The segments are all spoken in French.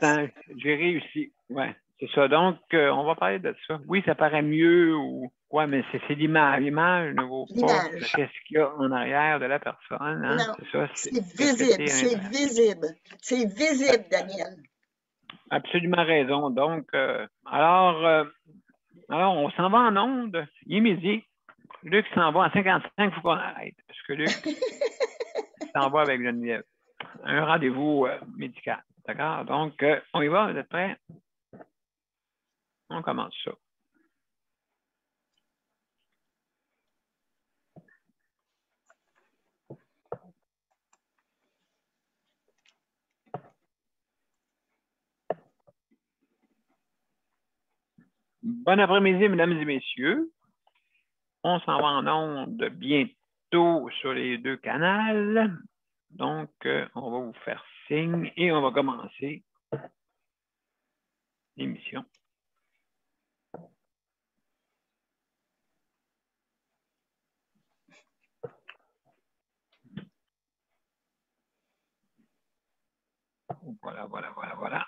important. J'ai réussi. Ouais, c'est ça. Donc, on va parler de ça. Oui, ça paraît mieux ou quoi, mais c'est l'image. L'image ne vaut pas qu'est-ce qu'il y a en arrière de la personne. Hein? Non, c'est ça. C'est visible. C'est visible. C'est visible, Daniel. Absolument raison. Donc, alors, on s'en va en onde immédiat. Luc s'en va en 55, il faut qu'on arrête. Parce que Luc s'en va avec Geneviève. Un rendez-vous médical. D'accord? Donc, on y va, vous êtes prêts? On commence ça. Bon après-midi, mesdames et messieurs. On s'en va en onde bientôt sur les deux canaux. Donc, on va vous faire signe et on va commencer l'émission. Voilà.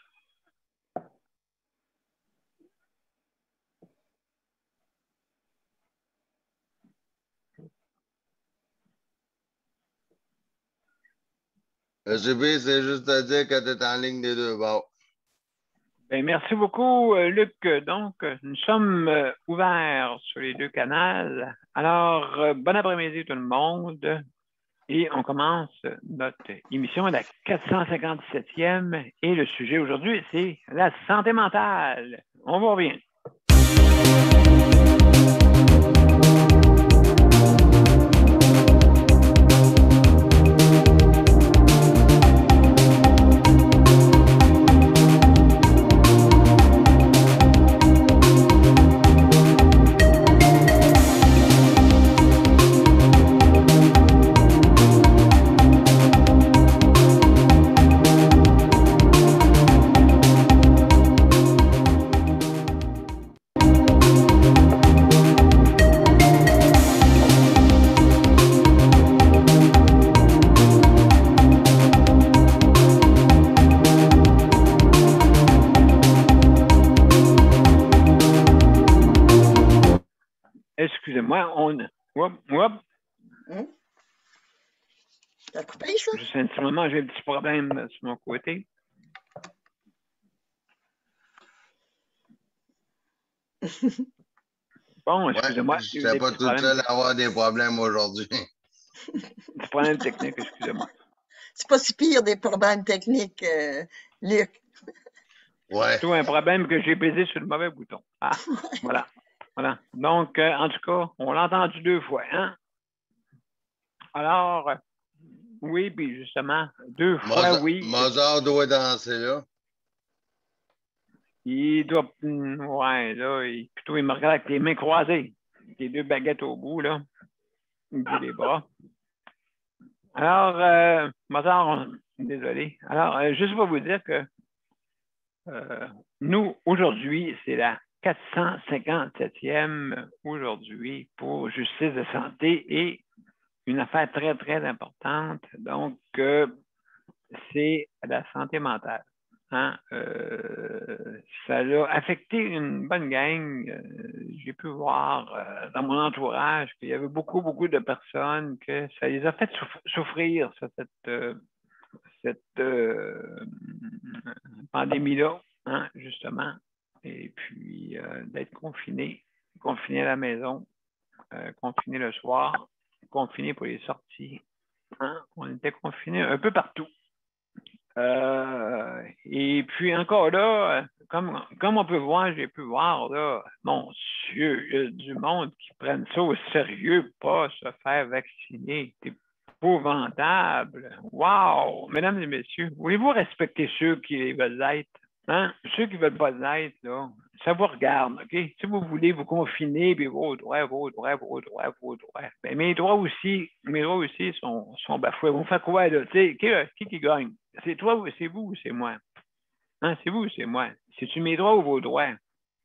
JP, c'est juste à dire que tu es en ligne des deux bords. Bien, merci beaucoup, Luc. Donc, nous sommes ouverts sur les deux canaux. Alors, bon après-midi tout le monde. Et on commence notre émission, la 457e. Et le sujet aujourd'hui, c'est la santé mentale. On vous revient. Excusez-moi, T'as coupé, ça? Juste un petit moment, j'ai un petit problème sur mon côté. Bon, excusez-moi. Je ne sais pas tout seul à avoir des problèmes aujourd'hui. Des problèmes techniques, excusez-moi. C'est pas si pire des problèmes techniques, Luc. Ouais. C'est tout un problème que j'ai baisé sur le mauvais bouton. Ah, voilà. Donc, en tout cas, on l'a entendu deux fois, hein? Alors, oui, puis justement, deux fois, oui. Mozart doit danser, là. Il doit, ouais, là, plutôt, il me regarde avec les mains croisées, les deux baguettes au bout, là, au bout des bras. Alors, Mozart, désolé. Alors, juste pour vous dire que nous, aujourd'hui, c'est la 457e aujourd'hui pour justice de santé et une affaire très, très importante. Donc, c'est la santé mentale. Hein? Ça a affecté une bonne gang. J'ai pu voir dans mon entourage qu'il y avait beaucoup de personnes que ça les a fait souffrir, cette pandémie-là, hein, justement. Et puis, d'être confiné à la maison, confiné le soir, confiné pour les sorties. Hein? On était confinés un peu partout. Et puis encore là, comme on peut voir, j'ai pu voir là, mon Dieu, il y a du monde qui prennent ça au sérieux, pas se faire vacciner. C'est épouvantable. Wow! Mesdames et messieurs, voulez-vous respecter ceux qui veulent l'être? Hein? Ceux qui ne veulent pas l'être, là, ça vous regarde, OK? Si vous voulez vous confiner, puis vos droits. Ben, mes droits aussi sont bafoués. Vous faites quoi, là? Tu sais, qui gagne? C'est toi ou c'est vous ou c'est moi? Hein? C'est vous ou c'est moi? C'est-tu mes droits ou vos droits?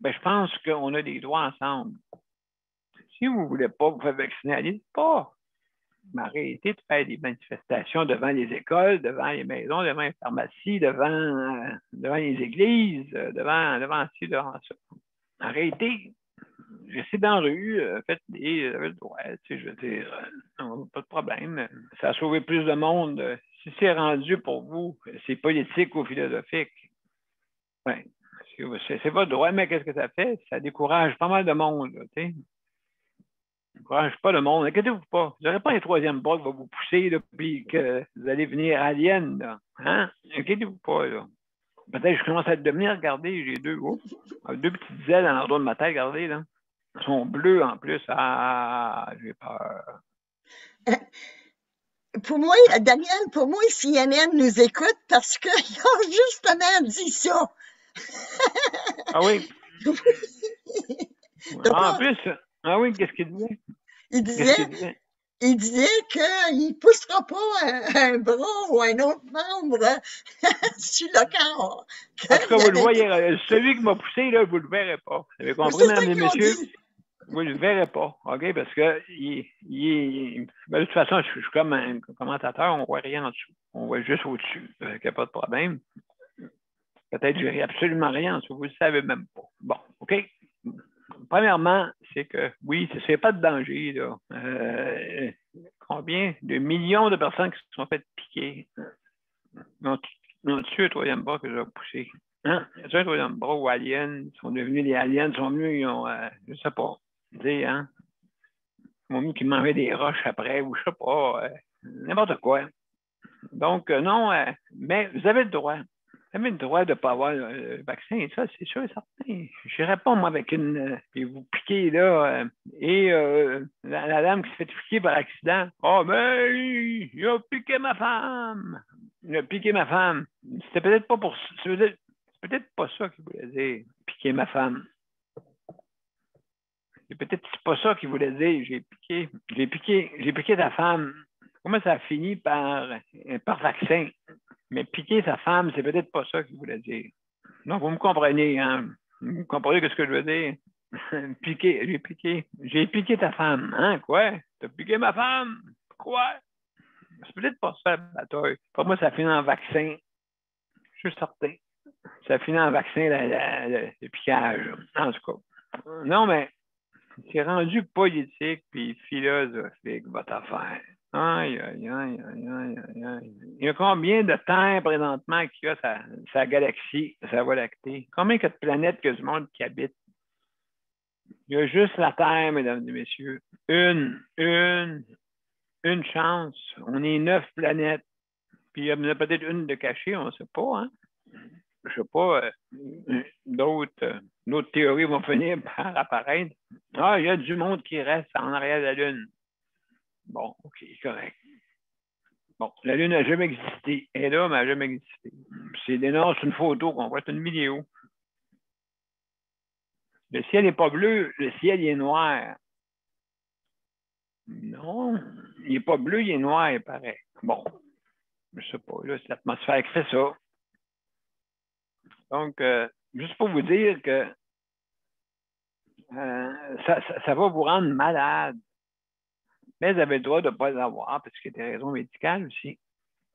Ben, je pense qu'on a des droits ensemble. Si vous ne voulez pas vous faire vacciner, allez pas. arrêtez de faire des manifestations devant les écoles, devant les maisons, devant les pharmacies, devant les églises, devant ci, devant ça. Arrêtez. Restez dans la rue, faites des droits, je veux dire, pas de problème. Ça a sauvé plus de monde. Si c'est rendu pour vous, c'est politique ou philosophique. Ouais. C'est pas droit, mais qu'est-ce que ça fait? Ça décourage pas mal de monde, tu sais. Ça décourage pas le monde. Inquiétez-vous pas. Vous n'aurez pas un troisième bras qui va vous pousser, là, puis que vous allez venir alien, là. Hein? Inquiétez-vous pas, là. Peut-être que je commence à devenir, regardez, j'ai deux petites ailes à l'endroit de ma tête, regardez, là. Ils sont bleus en plus. Ah, j'ai peur. Pour moi, Daniel, pour moi, CNN nous écoute parce qu'ils ont justement dit ça. Ah oui? En plus, ah oui, qu'est-ce qu'il disait? Il disait qu'il ne poussera pas un bras ou un autre membre sur le corps. En tout cas, vous le voyez, celui qui m'a poussé, là, vous ne le verrez pas. Vous avez compris, mesdames et messieurs? Vous ne le verrez pas, OK? Parce que de toute façon, je suis comme un commentateur, on ne voit rien en dessous. On voit juste au-dessus. Il n'y a pas de problème. Peut-être que je n'aurai absolument rien en dessous. Vous ne le savez même pas. Bon, OK? Premièrement, c'est que, oui, ce n'est pas de danger, là. Combien de millions de personnes qui se sont faites piquer ont tué le troisième bras que j'ai poussé. Hein? Il y a un troisième bras ou aliens, ils sont devenus des aliens, ils sont venus, ils ont, je ne sais pas, tu sais, hein? Ils m'ont mis qu'ils mangeaient des roches après, ou je ne sais pas, n'importe quoi. Donc, non, mais vous avez le droit. Vous avez le droit de ne pas avoir le vaccin, et ça, c'est sûr et certain. Je n'irai pas, moi, avec puis vous piquez, là, et la dame qui se fait piquer par accident. Oh, mais il a piqué ma femme. Il a piqué ma femme. C'était peut-être pas pour. C'est peut-être pas ça qu'il voulait dire, piquer ma femme. C'est peut-être pas ça qu'il voulait dire. J'ai piqué ta femme. Comment ça a fini par vaccin? Mais piquer sa femme, c'est peut-être pas ça qu'il voulait dire. Donc, vous me comprenez, hein? Vous comprenez ce que je veux dire? J'ai piqué ta femme. Hein, quoi? T'as piqué ma femme? Quoi? C'est peut-être pas ça, la bataille. Pour moi, ça finit en vaccin. Je suis certain. Ça finit en vaccin, le piquage. En tout cas. Non, mais c'est rendu politique puis philosophique, votre affaire. Aïe, aïe, aïe, aïe, aïe, aïe, aïe. Il y a combien de temps présentement qu'il y a sa galaxie, sa Voie lactée? Combien il y a de planètes que du monde qui habite? Il y a juste la Terre, mesdames et messieurs. Une chance. On est 9 planètes. Puis il y en a peut-être une de cachée, on ne sait pas, hein? Je ne sais pas, d'autres théories vont finir par apparaître. Ah, il y a du monde qui reste en arrière de la Lune. Bon, OK, correct. Bon, la Lune n'a jamais existé. Elle est là, mais elle n'a jamais existé. C'est une photo qu'on voit, c'est une vidéo. Le ciel n'est pas bleu, le ciel il est noir. Non, il n'est pas bleu, il est noir, il paraît. Bon, je ne sais pas, là, c'est l'atmosphère qui fait ça. Donc, juste pour vous dire que ça va vous rendre malade. Mais vous avez le droit de ne pas l'avoir, parce qu'il y a des raisons médicales aussi.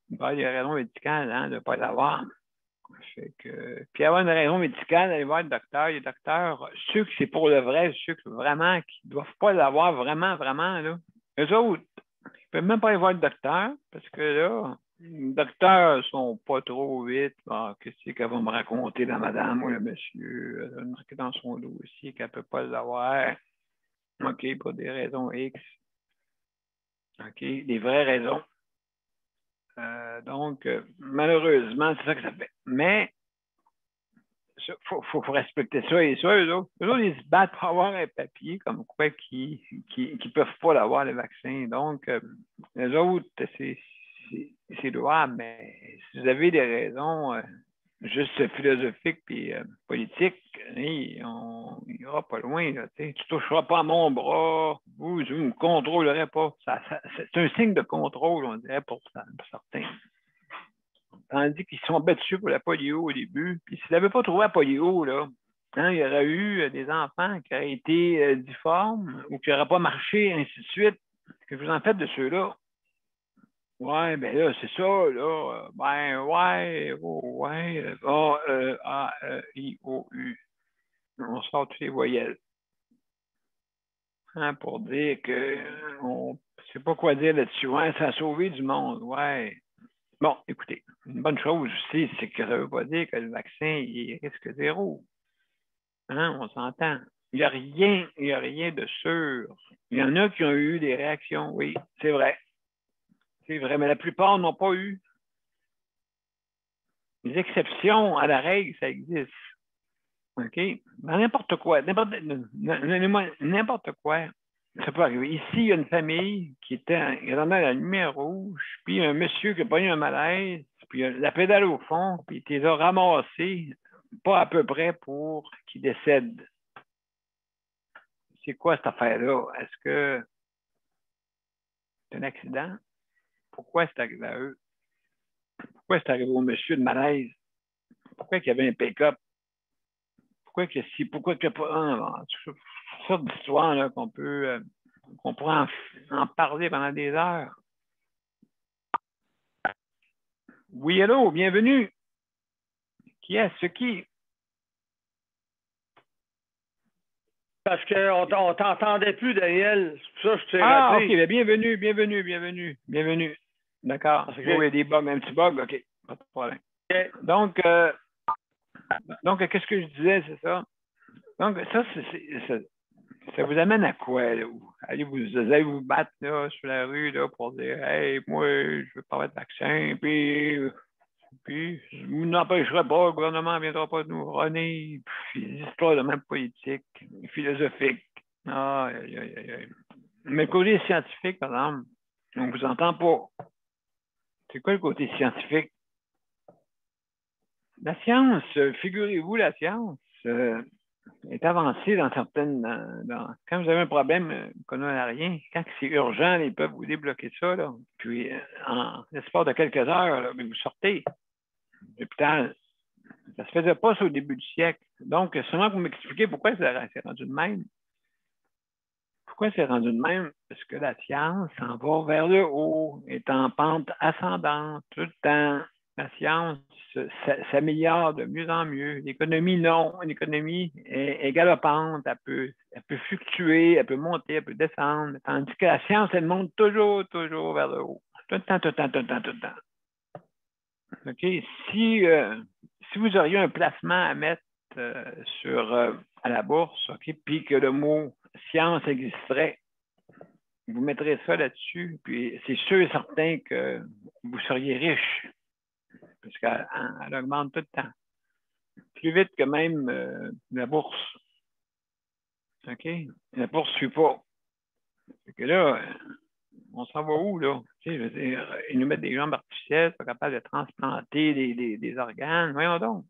Il y a des raisons médicales, hein, de ne pas l'avoir. Puis avoir une raison médicale, aller voir le docteur. Les docteurs, ceux qui c'est pour le vrai, ceux qui vraiment qui ne doivent pas l'avoir vraiment, vraiment, là. Eux autres, ils ne peuvent même pas aller voir le docteur, parce que là, les docteurs ne sont pas trop vite. Ah, qu'est-ce qu'elle va me raconter, la madame ou le monsieur? Elle va marquer dans son dossier qu'elle ne peut pas l'avoir. OK, pour des raisons X. OK, des vraies raisons. Donc, malheureusement, c'est ça que ça fait. Mais, il faut respecter ça et ça, eux autres. Eux autres, ils se battent pour avoir un papier comme quoi qu'ils ne peuvent pas l'avoir, le vaccin. Donc, les autres, c'est louable, mais si vous avez des raisons juste philosophiques et politiques, on n'ira pas loin. Là, tu ne toucheras pas à mon bras, vous ne me contrôlerez pas. C'est un signe de contrôle, on dirait, pour certains. Tandis qu'ils se sont battus pour la polio au début. Puis s'ils n'avaient pas trouvé la polio, là, hein, il y aurait eu des enfants qui auraient été difformes ou qui n'auraient pas marché, ainsi de suite. Qu'est-ce que vous en faites de ceux-là? Ouais, ben là, c'est ça, là. Ben, ouais, oh, ouais, A, E, A, E, I, O, U. On sort toutes les voyelles. Hein, pour dire que on ne sait pas quoi dire là-dessus. Ouais, ça a sauvé du monde. Ouais. Bon, écoutez, une bonne chose aussi, c'est que ça ne veut pas dire que le vaccin, il risque zéro. Hein, on s'entend. Il n'y a rien de sûr. Il y en a qui ont eu des réactions, oui, c'est vrai. C'est vrai, mais la plupart n'ont pas eu. Les exceptions à la règle, ça existe. OK? Dans n'importe quoi, n'importe quoi, ça peut arriver. Ici, il y a une famille qui était en la lumière rouge, puis un monsieur qui a pas eu un malaise, puis la pédale au fond, puis il les a ramassés, pas à peu près pour qu'il décède. C'est quoi cette affaire-là? Est-ce que c'est un accident? Pourquoi c'est arrivé à eux? Pourquoi c'est arrivé au monsieur de malaise? Pourquoi il y avait un pick-up? Pourquoi que si, pourquoi que pas. Toutes sortes d'histoires qu'on peut qu'on pourrait en parler pendant des heures. Oui, hello, bienvenue. Qui est-ce qui? Parce qu'on t'entendait plus, Daniel. C'est pour ça que je t'ai Ah, rappelé. OK, bienvenue. D'accord. Okay. Bon, il y a des bugs, un petit bug, OK, pas de problème. Okay. Donc, qu'est-ce que je disais, c'est ça? Donc, ça vous amène à quoi, là? Allez vous battre là, sur la rue là, pour dire hey, moi, je veux pas avoir de vaccin, puis je vous n'empêcherai pas, le gouvernement ne viendra pas nous runner, puis des histoires de même politique, philosophique. Aïe, aïe, aïe, aïe. Mais le côté scientifique, par exemple, on ne vous entend pas. C'est quoi le côté scientifique? La science, figurez-vous, la science est avancée dans certaines. Quand vous avez un problème qu'on n'a rien, quand c'est urgent, ils peuvent vous débloquer ça. Là. Puis, en l'espace de quelques heures, là, vous sortez de l'hôpital. Ça ne se faisait pas ça au début du siècle. Donc, seulement que vous m'expliquez pourquoi c'est rendu de même. Pourquoi c'est rendu de même? Parce que la science s'en va vers le haut, est en pente ascendante tout le temps. La science s'améliore de mieux en mieux. L'économie, non. L'économie est galopante. Elle peut fluctuer, elle peut monter, elle peut descendre. Tandis que la science, elle monte toujours vers le haut. Tout le temps. OK? Si vous auriez un placement à mettre à la bourse, OK, puis que le mot science existerait, vous mettrez ça là-dessus, puis c'est sûr et certain que vous seriez riche, parce qu'elle augmente tout le temps. Plus vite que même la bourse. OK? La bourse ne suit pas. Fait que là, on s'en va où, là? Tu sais, je veux dire, ils nous mettent des jambes artificielles, pas capables de transplanter des organes. Voyons donc.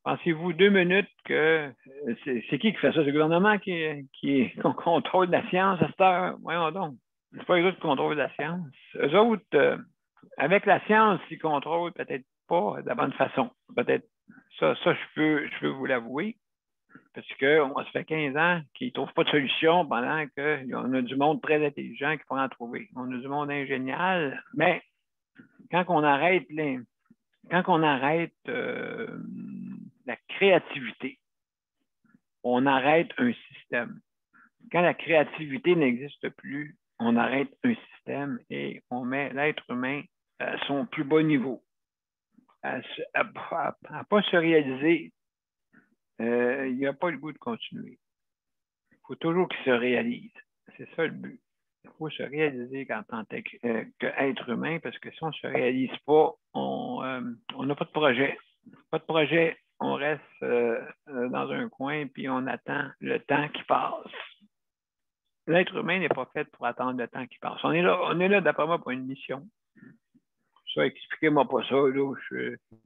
Pensez-vous 2 minutes que c'est qui fait ça? C'est le gouvernement qui contrôle la science à cette heure? Voyons donc. C'est pas les autres qui contrôlent la science. Eux autres, avec la science, ils contrôlent peut-être pas de la bonne façon. Peut-être ça je peux vous l'avouer. Parce qu'on se fait 15 ans qu'ils ne trouvent pas de solution pendant qu'on a du monde très intelligent qui pourrait en trouver. On a du monde ingénial, mais quand on arrête la créativité, on arrête un système. Quand la créativité n'existe plus, on arrête un système et on met l'être humain à son plus bas niveau, à ne pas se réaliser. Il n'y a pas le goût de continuer. Il faut toujours qu'il se réalise. C'est ça le but. Il faut se réaliser en tant qu'être humain, parce que si on ne se réalise pas, on n'a pas de projet. Pas de projet, on reste dans un coin puis on attend le temps qui passe. L'être humain n'est pas fait pour attendre le temps qui passe. On est là d'après moi, pour une mission. Ça, expliquez-moi pas ça.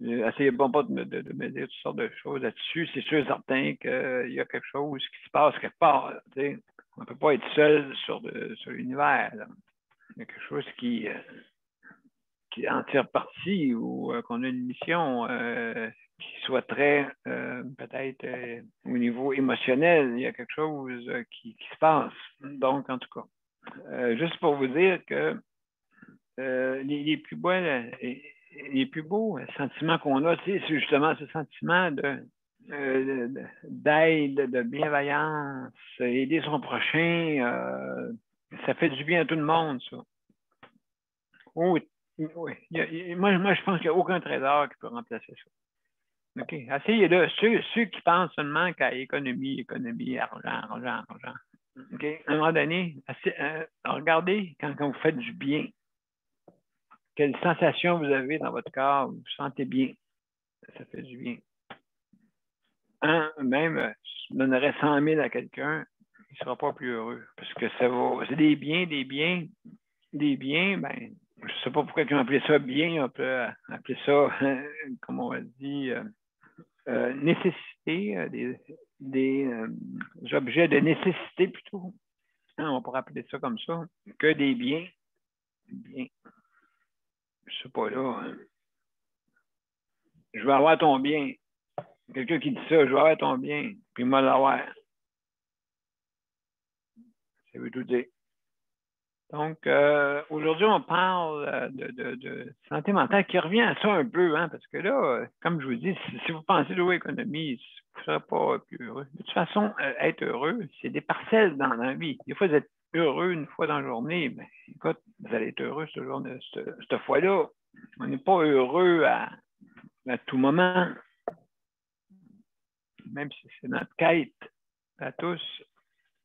Essayez pas de me dire toutes sortes de choses là-dessus. C'est sûr et certain qu'il y a quelque chose qui se passe quelque part. T'sais. On ne peut pas être seul sur l'univers. Là. Il y a quelque chose qui en tire parti ou qu'on a une mission qui soit très, peut-être au niveau émotionnel, il y a quelque chose qui se passe. Donc, en tout cas, juste pour vous dire que les plus beaux, les plus beaux sentiments qu'on a, c'est justement ce sentiment d'aide, de bienveillance, aider son prochain. Ça fait du bien à tout le monde, ça. Oh, oui. Moi, je pense qu'il n'y a aucun trésor qui peut remplacer ça. OK. Essayez-le. Ceux qui pensent seulement qu'à économie, argent. OK. À un moment donné, regardez quand vous faites du bien. Quelle sensation vous avez dans votre corps, vous vous sentez bien. Ça fait du bien. Même, si je donnerais 100 000 à quelqu'un, il ne sera pas plus heureux. Parce que c'est des biens, ben, je ne sais pas pourquoi ils ont appelé ça bien, on peut appeler ça, comme on dit, nécessité, des objets de nécessité plutôt. On pourrait appeler ça comme ça, que des biens. Bien. Je ne sais pas là. Je veux avoir ton bien. Quelqu'un qui dit ça, je veux avoir ton bien, puis moi l'avoir. Ça veut tout dire. Donc, aujourd'hui, on parle de santé mentale qui revient à ça un peu, hein, parce que là, comme je vous dis, si vous pensez de l'économie, vous ne serez pas plus heureux. De toute façon, être heureux, c'est des parcelles dans la vie. Des fois, vous êtes heureux une fois dans la journée, mais écoute, vous allez être heureux cette fois-là. On n'est pas heureux à tout moment, même si c'est notre quête à tous.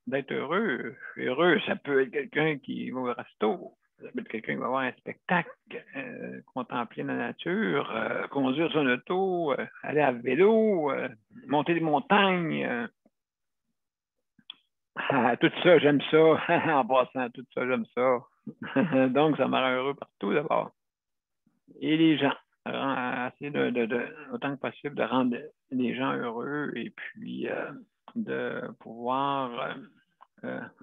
D'être heureux. Heureux, ça peut être quelqu'un qui va au resto, ça peut être quelqu'un qui va voir un spectacle, contempler la nature, conduire son auto, aller à vélo, monter des montagnes. Tout ça, j'aime ça. En passant, tout ça, j'aime ça. Donc, ça me rend heureux partout d'abord. Et les gens, essayer autant que possible de rendre les gens heureux et puis de pouvoir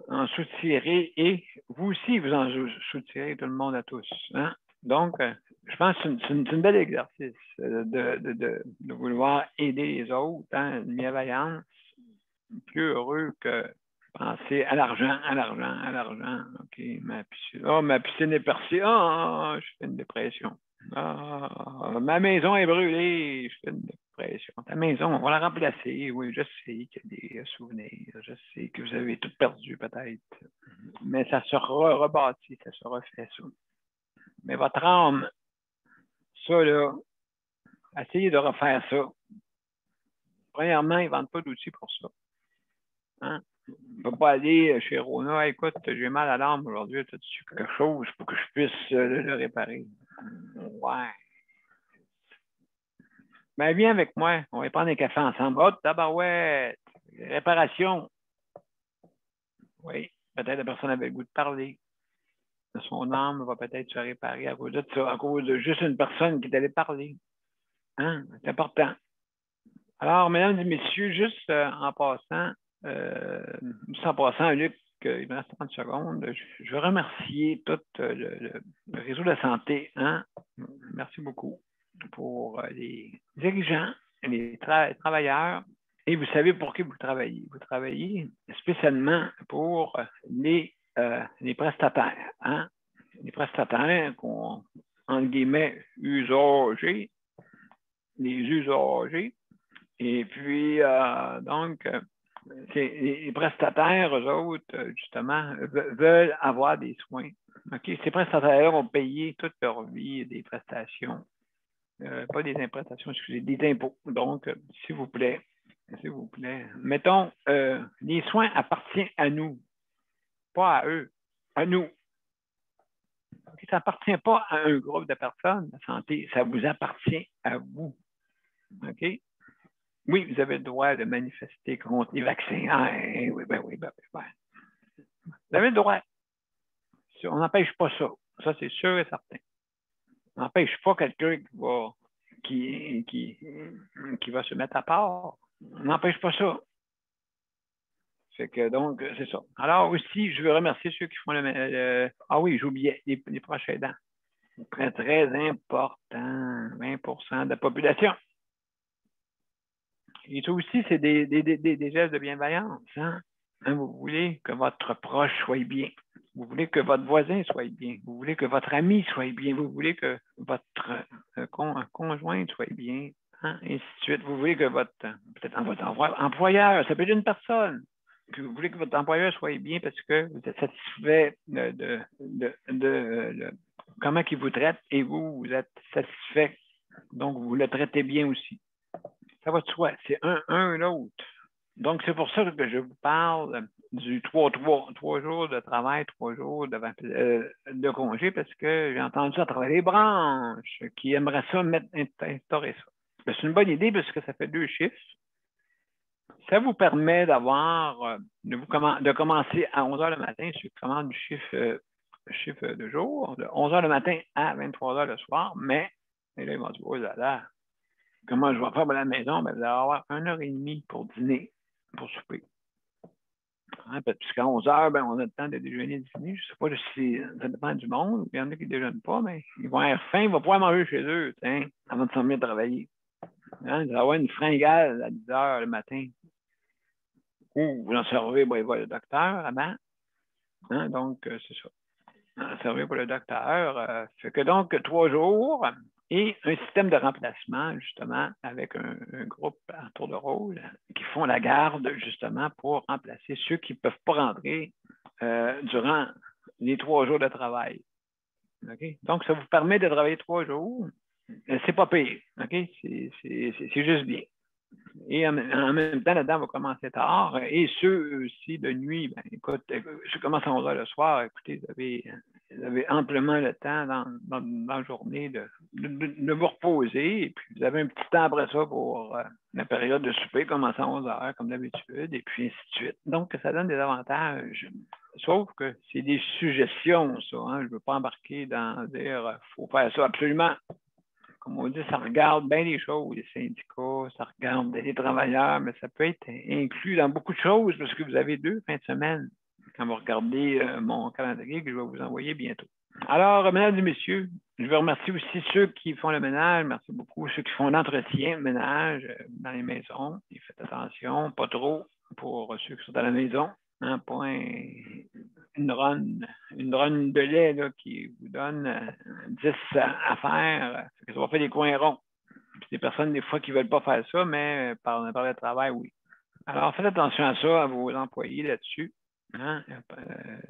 en soutirer et vous aussi, vous en soutirez tout le monde à tous. Hein? Donc, je pense que c'est une bel exercice de vouloir aider les autres, hein? Une bienveillance, plus heureux que penser à l'argent. OK, ma piscine est percée. Je fais une dépression. Ma maison est brûlée. Je fais une dépression. Ta maison, on va la remplacer. Oui, je sais qu'il y a des souvenirs. Je sais que vous avez tout perdu peut-être. Mais ça se rebâtit, ça se refait, ça. Mais votre âme, ça, là, essayez de refaire ça. Premièrement, ils ne vendent pas d'outils pour ça. Hein? On ne peut pas aller chez Rona, écoute, j'ai mal à l'âme aujourd'hui, as-tu quelque chose pour que je puisse le réparer? Ouais. Ben, viens avec moi, on va prendre un café ensemble. Oh, tabarouette! Réparation. Oui, peut-être la personne avait le goût de parler. Son âme va peut-être se réparer à cause de ça, à cause de juste une personne qui est allée parler. Hein? C'est important. Alors, mesdames et messieurs, juste en passant, Luc, il me reste 30 secondes. Je veux remercier tout le réseau de la santé. Hein? Merci beaucoup pour les dirigeants, les travailleurs. Et vous savez pour qui vous travaillez. Vous travaillez spécialement pour les prestataires. Hein? Les prestataires qu'on, entre guillemets, usagers, les usagers. Et puis, donc, les prestataires, eux autres, justement, veulent avoir des soins. Okay? Ces prestataires ont payé toute leur vie des prestations. Pas des prestations, excusez, des impôts. Donc, s'il vous plaît, mettons, les soins appartiennent à nous, pas à eux, à nous. Okay? Ça n'appartient pas à un groupe de personnes, la santé, ça vous appartient à vous. OK? Oui, vous avez le droit de manifester contre les vaccins. Oui. Vous avez le droit. On n'empêche pas ça. Ça, c'est sûr et certain. On n'empêche pas quelqu'un qui va se mettre à part. On n'empêche pas ça. Fait que donc, c'est ça. Alors aussi, je veux remercier ceux qui font ah oui, j'oubliais, les proches aidants. Très, très important. 20% de la population. Et ça aussi, c'est des gestes de bienveillance. Hein? Vous voulez que votre proche soit bien. Vous voulez que votre voisin soit bien. Vous voulez que votre ami soit bien. Vous voulez que votre conjoint soit bien. Hein, et ainsi de suite. Vous voulez que votre employeur, ça peut être une personne, que vous voulez que votre employeur soit bien parce que vous êtes satisfait de comment il vous traite et vous êtes satisfait. Donc, vous le traitez bien aussi. Ça va de soi. C'est un l'autre. Donc, c'est pour ça que je vous parle du 3 jours de travail, 3 jours de congé, parce que j'ai entendu à travers les branches qui aimeraient ça instaurer ça. C'est une bonne idée parce que ça fait 2 chiffres. Ça vous permet de commencer à 11 h le matin, ceux qui commandent du chiffre de jour, de 11 h le matin à 23 h le soir, mais et là, ils vont dire, oh là là, comment je vais faire pour la maison? Ben, vous allez avoir 1h30 pour dîner, pour souper. Hein, puisqu'à 11 h, ben, on a le temps de déjeuner, dîner. Je ne sais pas si ça dépend du monde. Il y en a qui ne déjeunent pas, mais ils vont avoir faim, ils vont pouvoir manger chez eux, avant de s'en venir travailler. Hein, ils vont avoir une fringale à 10 h le matin. Ou vous en servez pour aller voir le docteur avant. Hein, donc, c'est ça. Vous en servez pour le docteur. Fait que donc, 3 jours et un système de remplacement, justement, avec un groupe à tour de rôle qui font la garde, justement, pour remplacer ceux qui ne peuvent pas rentrer durant les 3 jours de travail. Okay? Donc, ça vous permet de travailler 3 jours. C'est pas pire. Okay? C'est juste bien. Et en même temps, là-dedans, va commencer tard. Et ceux aussi de nuit, ben, écoute, je commence à 11 h le soir. Écoutez, vous avez amplement le temps dans la journée de vous reposer. Et puis, vous avez un petit temps après ça pour la période de souper, commencer à 11 h comme d'habitude, et puis ainsi de suite. Donc, ça donne des avantages. Sauf que c'est des suggestions, ça. Hein? Je ne veux pas embarquer dans dire il faut faire ça absolument. Comme on dit, ça regarde bien les choses, les syndicats, ça regarde les travailleurs, mais ça peut être inclus dans beaucoup de choses parce que vous avez 2 fins de semaine quand vous regardez mon calendrier que je vais vous envoyer bientôt. Alors, mesdames et messieurs, je veux remercier aussi ceux qui font le ménage. Merci beaucoup. Ceux qui font l'entretien, le ménage dans les maisons. Et faites attention, pas trop pour ceux qui sont à la maison. Hein, pas une run de lait là, qui vous donne 10 à faire. Ça va faire des coins ronds. Puis des personnes, des fois, qui ne veulent pas faire ça, mais par le travail, oui. Alors, faites attention à ça, à vos employés là-dessus. Hein?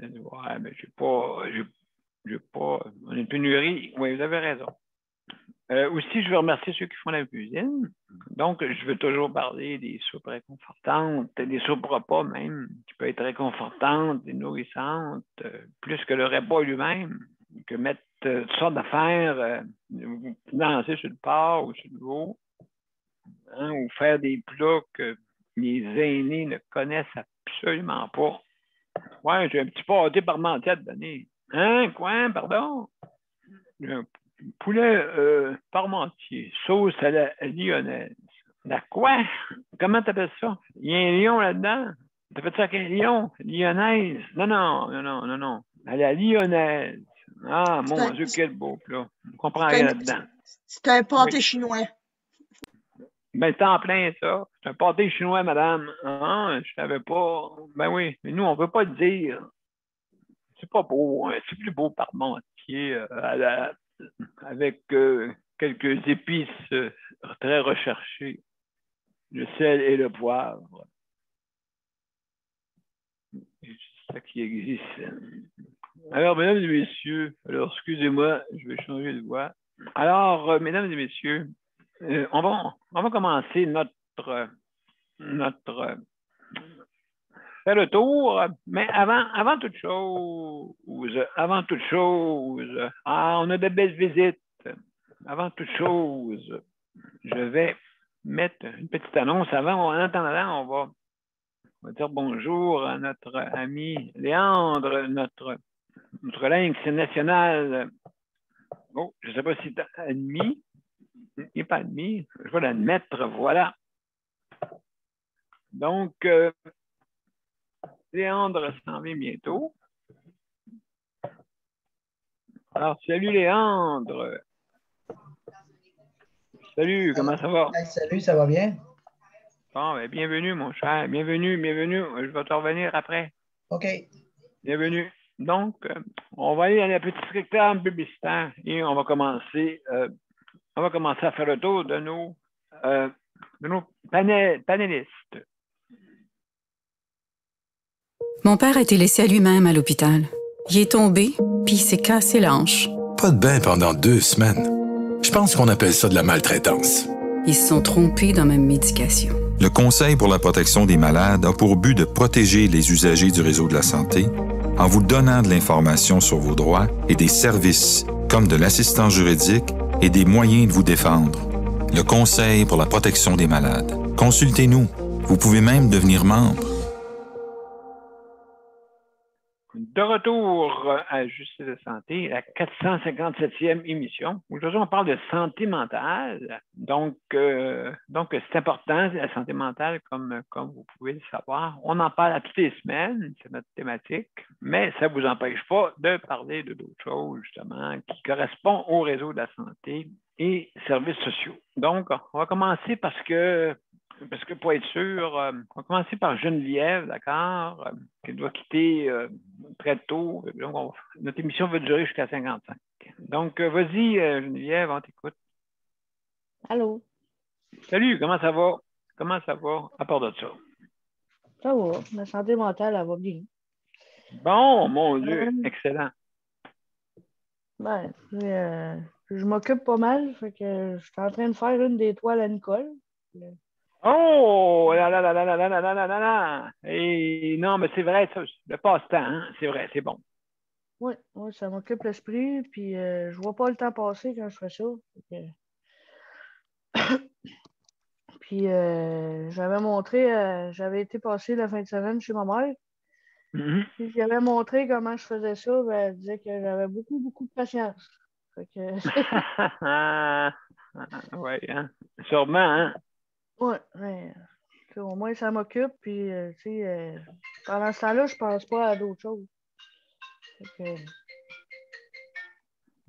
Ouais, mais j'ai pas. On a une pénurie. Oui, vous avez raison. Aussi, je veux remercier ceux qui font la cuisine. Donc, je veux toujours parler des soupes réconfortantes, des soupes repas même, qui peuvent être réconfortantes et nourrissantes, plus que le repas lui-même, que mettre toutes sortes d'affaires, lancer sur le porc ou sur le veau, hein, ou faire des plats que les aînés ne connaissent absolument pas. Ouais, j'ai un petit pâté parmentier à te donner. Hein, quoi, pardon? Poulet parmentier, sauce à la lyonnaise. La quoi? Comment t'appelles ça? Il y a un lion là-dedans? T'as fait ça avec un lion? Lyonnaise? Non. À la lyonnaise. Ah, mon Dieu, quel beau plat. Je comprends rien là-dedans. C'est un pâté chinois. Ben, c'est en plein ça. C'est un pâté chinois, madame. Ah, je savais pas. Ben oui, mais nous, on ne veut pas le dire. C'est pas beau. Hein? C'est plus beau parmentier avec quelques épices très recherchées, le sel et le poivre. C'est ça qui existe. Alors, mesdames et messieurs, excusez-moi, je vais changer de voix. Alors, mesdames et messieurs, on va commencer notre faire le tour, mais avant toute chose, on a de belles visites. Avant toute chose, je vais mettre une petite annonce. En attendant, on va dire bonjour à notre ami Léandre, notre lynx national. Oh, je ne sais pas si tu as admis. Il n'est pas admis. Je vais l'admettre, voilà. Donc, Léandre s'en vient bientôt. Alors, salut Léandre. Salut, comment ça va? Salut, ça va bien? Bon, ben, bienvenue, mon cher. Bienvenue. Je vais te revenir après. OK. Bienvenue. Donc, on va aller à la petite réclame publicitaire et on va commencer à faire le tour de nos panélistes. Mon père a été laissé à lui-même à l'hôpital. Il est tombé, puis il s'est cassé la hanche. Pas de bain pendant 2 semaines. Je pense qu'on appelle ça de la maltraitance. Ils se sont trompés dans ma médication. Le Conseil pour la protection des malades a pour but de protéger les usagers du réseau de la santé en vous donnant de l'information sur vos droits et des services comme de l'assistance juridique et des moyens de vous défendre. Le Conseil pour la protection des malades. Consultez-nous. Vous pouvez même devenir membre. De retour à Justice de santé, la 457e émission. Aujourd'hui, on parle de santé mentale. Donc c'est important, la santé mentale, comme vous pouvez le savoir. On en parle à toutes les semaines, c'est notre thématique, mais ça ne vous empêche pas de parler de d'autres choses, justement, qui correspondent au réseau de la santé et services sociaux. Donc, on va commencer parce que pour être sûr, on va commencer par Geneviève, d'accord, qui doit quitter très tôt. Donc, notre émission va durer jusqu'à 55. Donc, vas-y, Geneviève, on t'écoute. Allô? Salut, comment ça va? Comment ça va, à part de ça? Ça va, la santé mentale, elle va bien. Bon, mon Dieu, excellent. Ben, je m'occupe pas mal, fait que je suis en train de faire une des toiles à Nicole. Oh, là, là, là, là, là, là, là, là, là, là. Et non, mais c'est vrai, ça, le passe-temps, hein? C'est vrai, c'est bon. Oui, ça m'occupe l'esprit, puis je vois pas le temps passer quand je fais ça. Puis j'avais été passer la fin de semaine chez ma mère. Puis j'avais montré comment je faisais ça, ben, elle disait que j'avais beaucoup, beaucoup de patience. Fait que... oui, hein? Sûrement, hein? Oui, au moins ça m'occupe, puis pendant ce temps-là, je pense pas à d'autres choses.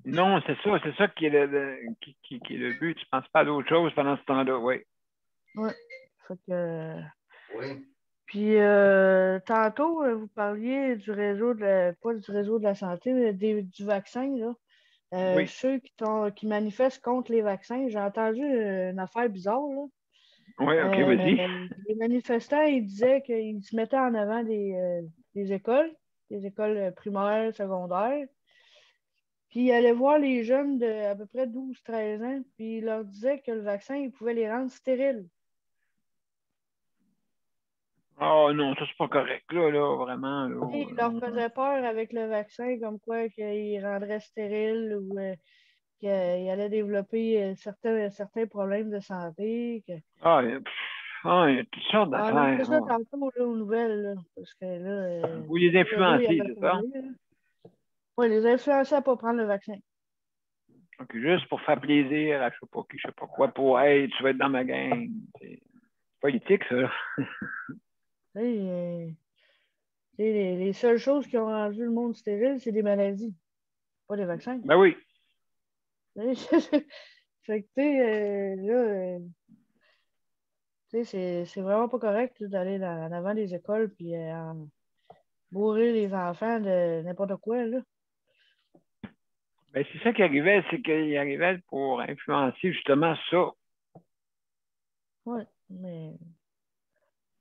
Non, c'est ça qui est le but. Tu ne penses pas à d'autres choses pendant ce temps-là, oui. Oui. Fait que... Oui. Puis tantôt, vous parliez du réseau pas du réseau de la santé, mais du vaccin, là. Oui. Ceux qui manifestent contre les vaccins, j'ai entendu une affaire bizarre, là. Oui, OK, vas-y. Les manifestants, ils disaient qu'ils se mettaient en avant des écoles primaires, secondaires. Puis ils allaient voir les jeunes de à peu près 12-13 ans, puis ils leur disaient que le vaccin, il pouvait les rendre stériles. Oh non, ça c'est pas correct, là, vraiment. Là, ils leur faisaient peur avec le vaccin, comme quoi qu'il rendrait stérile ou qu'il allait développer certains problèmes de santé. il y a toutes sortes d'affaires. On a fait ça tantôt là, aux nouvelles, là, parce que là... Vous les influencez, c'est ça? Oui, les influencer à ne pas prendre le vaccin. OK, juste pour faire plaisir à je sais pas quoi, pour hey, tu vas être dans ma gang. C'est politique, ça. Les seules choses qui ont rendu le monde stérile, c'est des maladies, pas des vaccins. Ben oui. Fait que, c'est vraiment pas correct d'aller en avant des écoles puis bourrer les enfants de n'importe quoi, là. Ben, c'est ça qui arrivait, c'est qu'il arrivait pour influencer justement ça. Oui, mais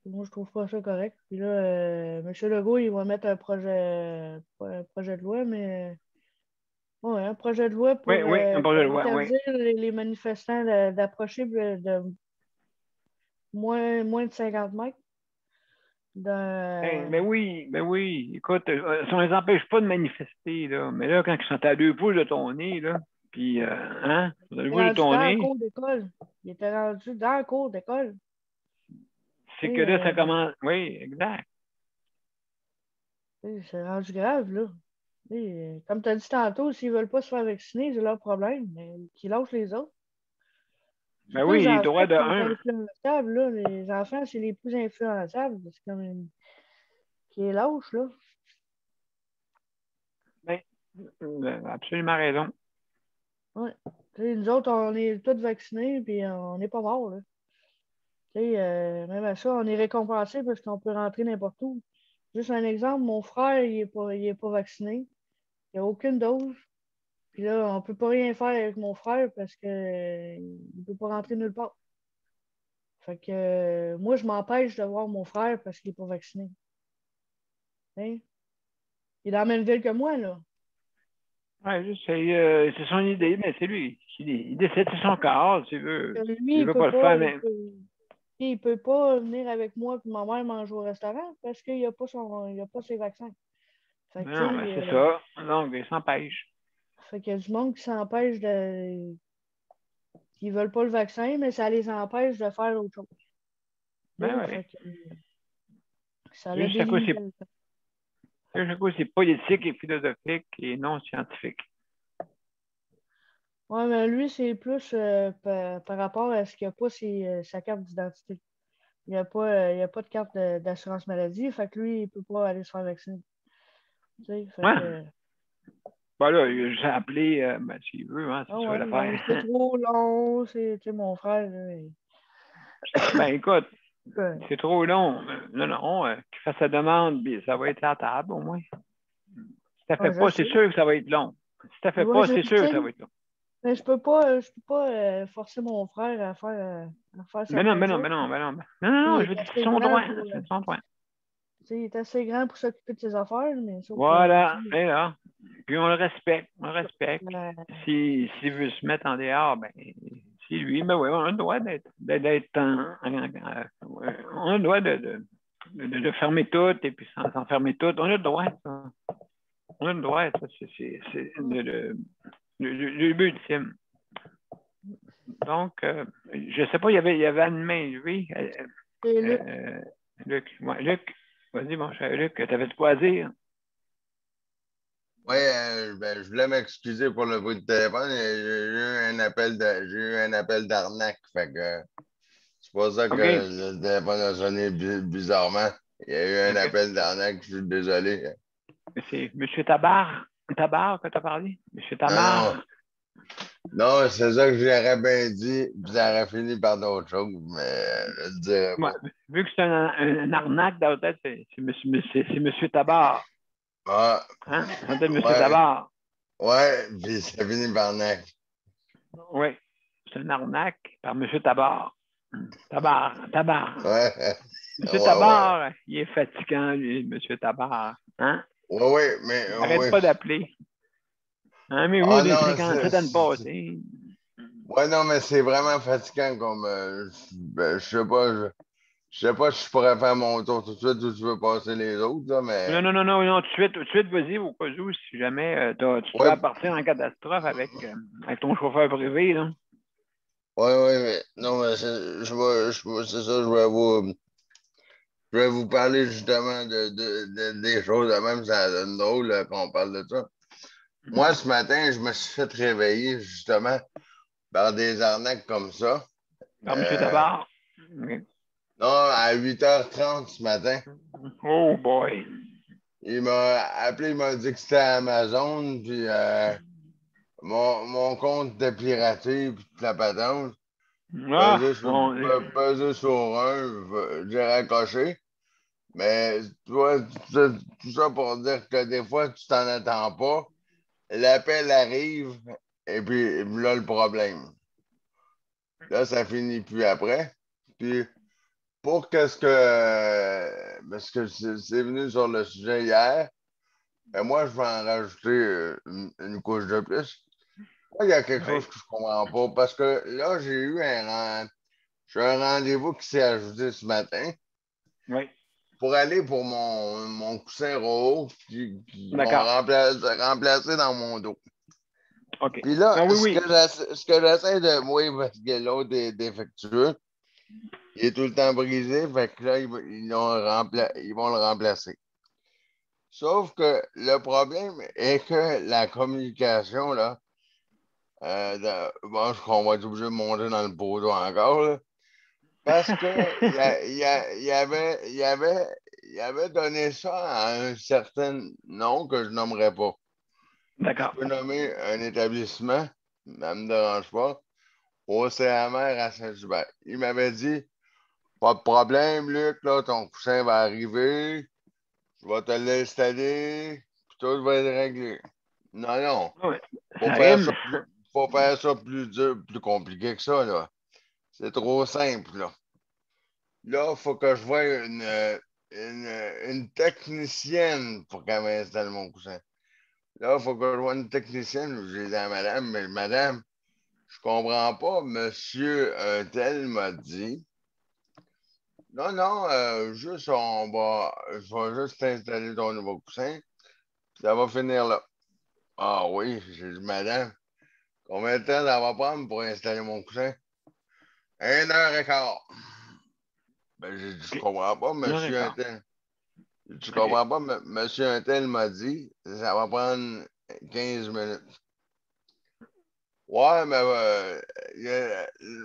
moi, je trouve pas ça correct. Puis là, M. Legault, il va mettre un projet de loi, mais un projet de loi pour un projet de loi, interdire les manifestants d'approcher de moins de 50 mètres. Ben oui. Écoute, ça ne les empêche pas de manifester, là. Mais là, quand ils sont à 2 pouces de ton nez, là, puis, à 2 pouces de ton nez. Il était rendu dans le cours d'école. C'est que là, ça commence. Oui, exact. C'est rendu grave, là. Comme tu as dit tantôt, s'ils ne veulent pas se faire vacciner, c'est leur problème, mais qu'ils lâchent les autres. Ben oui, les droits de un. Là, les enfants, c'est les plus influençables. C'est comme une... qui est lâche, là. Ben, absolument raison. Oui. Nous autres, on est tous vaccinés, puis on n'est pas morts, là. Même à ça, on est récompensé parce qu'on peut rentrer n'importe où. Juste un exemple, mon frère, il est pas vacciné. Il n'a aucune dose. Puis là, on ne peut pas rien faire avec mon frère parce qu'il ne peut pas rentrer nulle part. Fait que moi, je m'empêche de voir mon frère parce qu'il n'est pas vacciné. Hein? Il est dans la même ville que moi, là. Ouais, je sais, c'est son idée, mais c'est lui. Il décide, c'est son corps, s'il veut. Lui, Il veut pas le faire, mais. il peut pas venir avec moi et ma mère manger au restaurant parce qu'il n'a pas, ses vaccins. Fait que, Non, mais c'est ça. Donc, il s'empêche. Fait qu'il y a du monde qui s'empêche de. Qui veulent pas le vaccin, mais ça les empêche de faire autre chose. Ben oui. Ça l'a délimité. C'est politique et philosophique et non scientifique. Oui, mais lui, c'est plus par rapport à ce qu'il n'a pas sa carte d'identité. Il n'y a pas de carte d'assurance maladie, fait que lui, il ne peut pas aller se faire vacciner. Tu sais, fait que... Ben là, il a juste appelé s'il veut, hein, c'est ça l'affaire. C'est trop long, c'est mon frère. Ben écoute, c'est trop long. Non, qu'il fasse sa demande, puis ça va être à la table au moins. Si tu fait pas, c'est sûr que ça va être long. Si tu fait pas, c'est sûr que ça va être long. Mais je peux pas forcer mon frère à faire ça. Mais non, je veux dire, c'est son droit. C'est son droit. Il est assez grand pour s'occuper de ses affaires, mais voilà, et là. Puis on le respecte. S'il veut se mettre en dehors, ben, si lui, ben oui, on a le droit on a le droit de fermer tout et puis s'en fermer tout. On a le droit, ça. On a le droit, ça. C'est le but ultime. Donc, je ne sais pas, il y avait une main levée. Luc. Ouais, Luc, vas-y, mon cher Luc, tu avais de quoi dire? Oui, je voulais m'excuser pour le bruit de téléphone. J'ai eu un appel d'arnaque. Fait que c'est pour ça que le téléphone a sonné bizarrement. Il y a eu un appel d'arnaque, je suis désolé. C'est M. Tabar que tu as parlé? M. Tabar? Non, c'est ça que j'aurais bien dit, puis ça aurait fini par d'autres choses, mais je le dirais pas. Vu que c'est un arnaque dans la tête, c'est M. Tabar. Ah. Hein? C'est M. Tabar. Ouais, puis ça finit par arnaque. Oui, c'est un arnaque par M. Tabar. Tabar. Ouais. M. Tabar, il est fatigant, lui, M. Tabar. Hein? Oui, mais... Arrête pas d'appeler. Hein, mais oui, les 57 ans de passé. Ouais, non, mais c'est vraiment fatigant comme... je sais pas si je pourrais faire mon tour tout de suite ou tu veux passer les autres, là, mais... Non, tout de suite, vas-y, au cas où, si jamais tu dois partir en catastrophe avec ton chauffeur privé, là. Oui, mais... Non, mais c'est ça, je vais vous parler justement des choses de même, ça donne drôle qu'on parle de ça. Moi, ce matin, je me suis fait réveiller justement par des arnaques comme ça. Par M. Tabar? Non, à 8h30 ce matin. Oh boy! Il m'a appelé, il m'a dit que c'était Amazon, puis mon compte était piraté, puis toute la patente. Pesé sur un, j'ai raccroché. Mais tu vois, tout ça pour dire que des fois, tu t'en attends pas. L'appel arrive, et puis là, le problème. Là, ça finit plus après. Puis, pour parce que c'est venu sur le sujet hier, ben moi, je vais en rajouter une couche de plus. Moi, il y a quelque chose que je comprends pas, parce que là, j'ai eu un rendez-vous qui s'est ajouté ce matin. Oui. Pour aller pour mon coussin Roho qui vont remplacer dans mon dos. OK. Puis là, ce que j'essaie de... Oui, parce que l'autre est défectueux. Il est tout le temps brisé, fait que là, ils vont le remplacer. Sauf que le problème est que la communication, là, je crois qu'on va être obligé de monter dans le poteau encore, là, parce que il avait donné ça à un certain nom que je nommerai pas. D'accord. Je peux nommer un établissement, ça ne me dérange pas, au CMR à Saint-Hubert. Il m'avait dit, pas de problème, Luc, là, ton coussin va arriver, je vais te l'installer, puis tout va être réglé. Non, non. Ouais, Faut ça faire rime. ça faut faire ça plus dur, plus compliqué que ça, là. C'est trop simple, là. Là, il faut que je voie une technicienne pour qu'elle m'installe mon coussin. Là, il faut que je voie une technicienne. J'ai dit à madame, mais madame, je comprends pas. Monsieur tel m'a dit, non, non, juste je vais juste installer ton nouveau coussin, puis ça va finir là. Ah oui, j'ai dit, madame, combien de temps ça va prendre pour installer mon coussin? 1 heure et quart. Ben, j'ai dit, je OK. comprends pas, Une heure et monsieur un quart. tel. Tu OK. comprends pas, monsieur un tel m'a dit, ça va prendre 15 minutes. Ouais, mais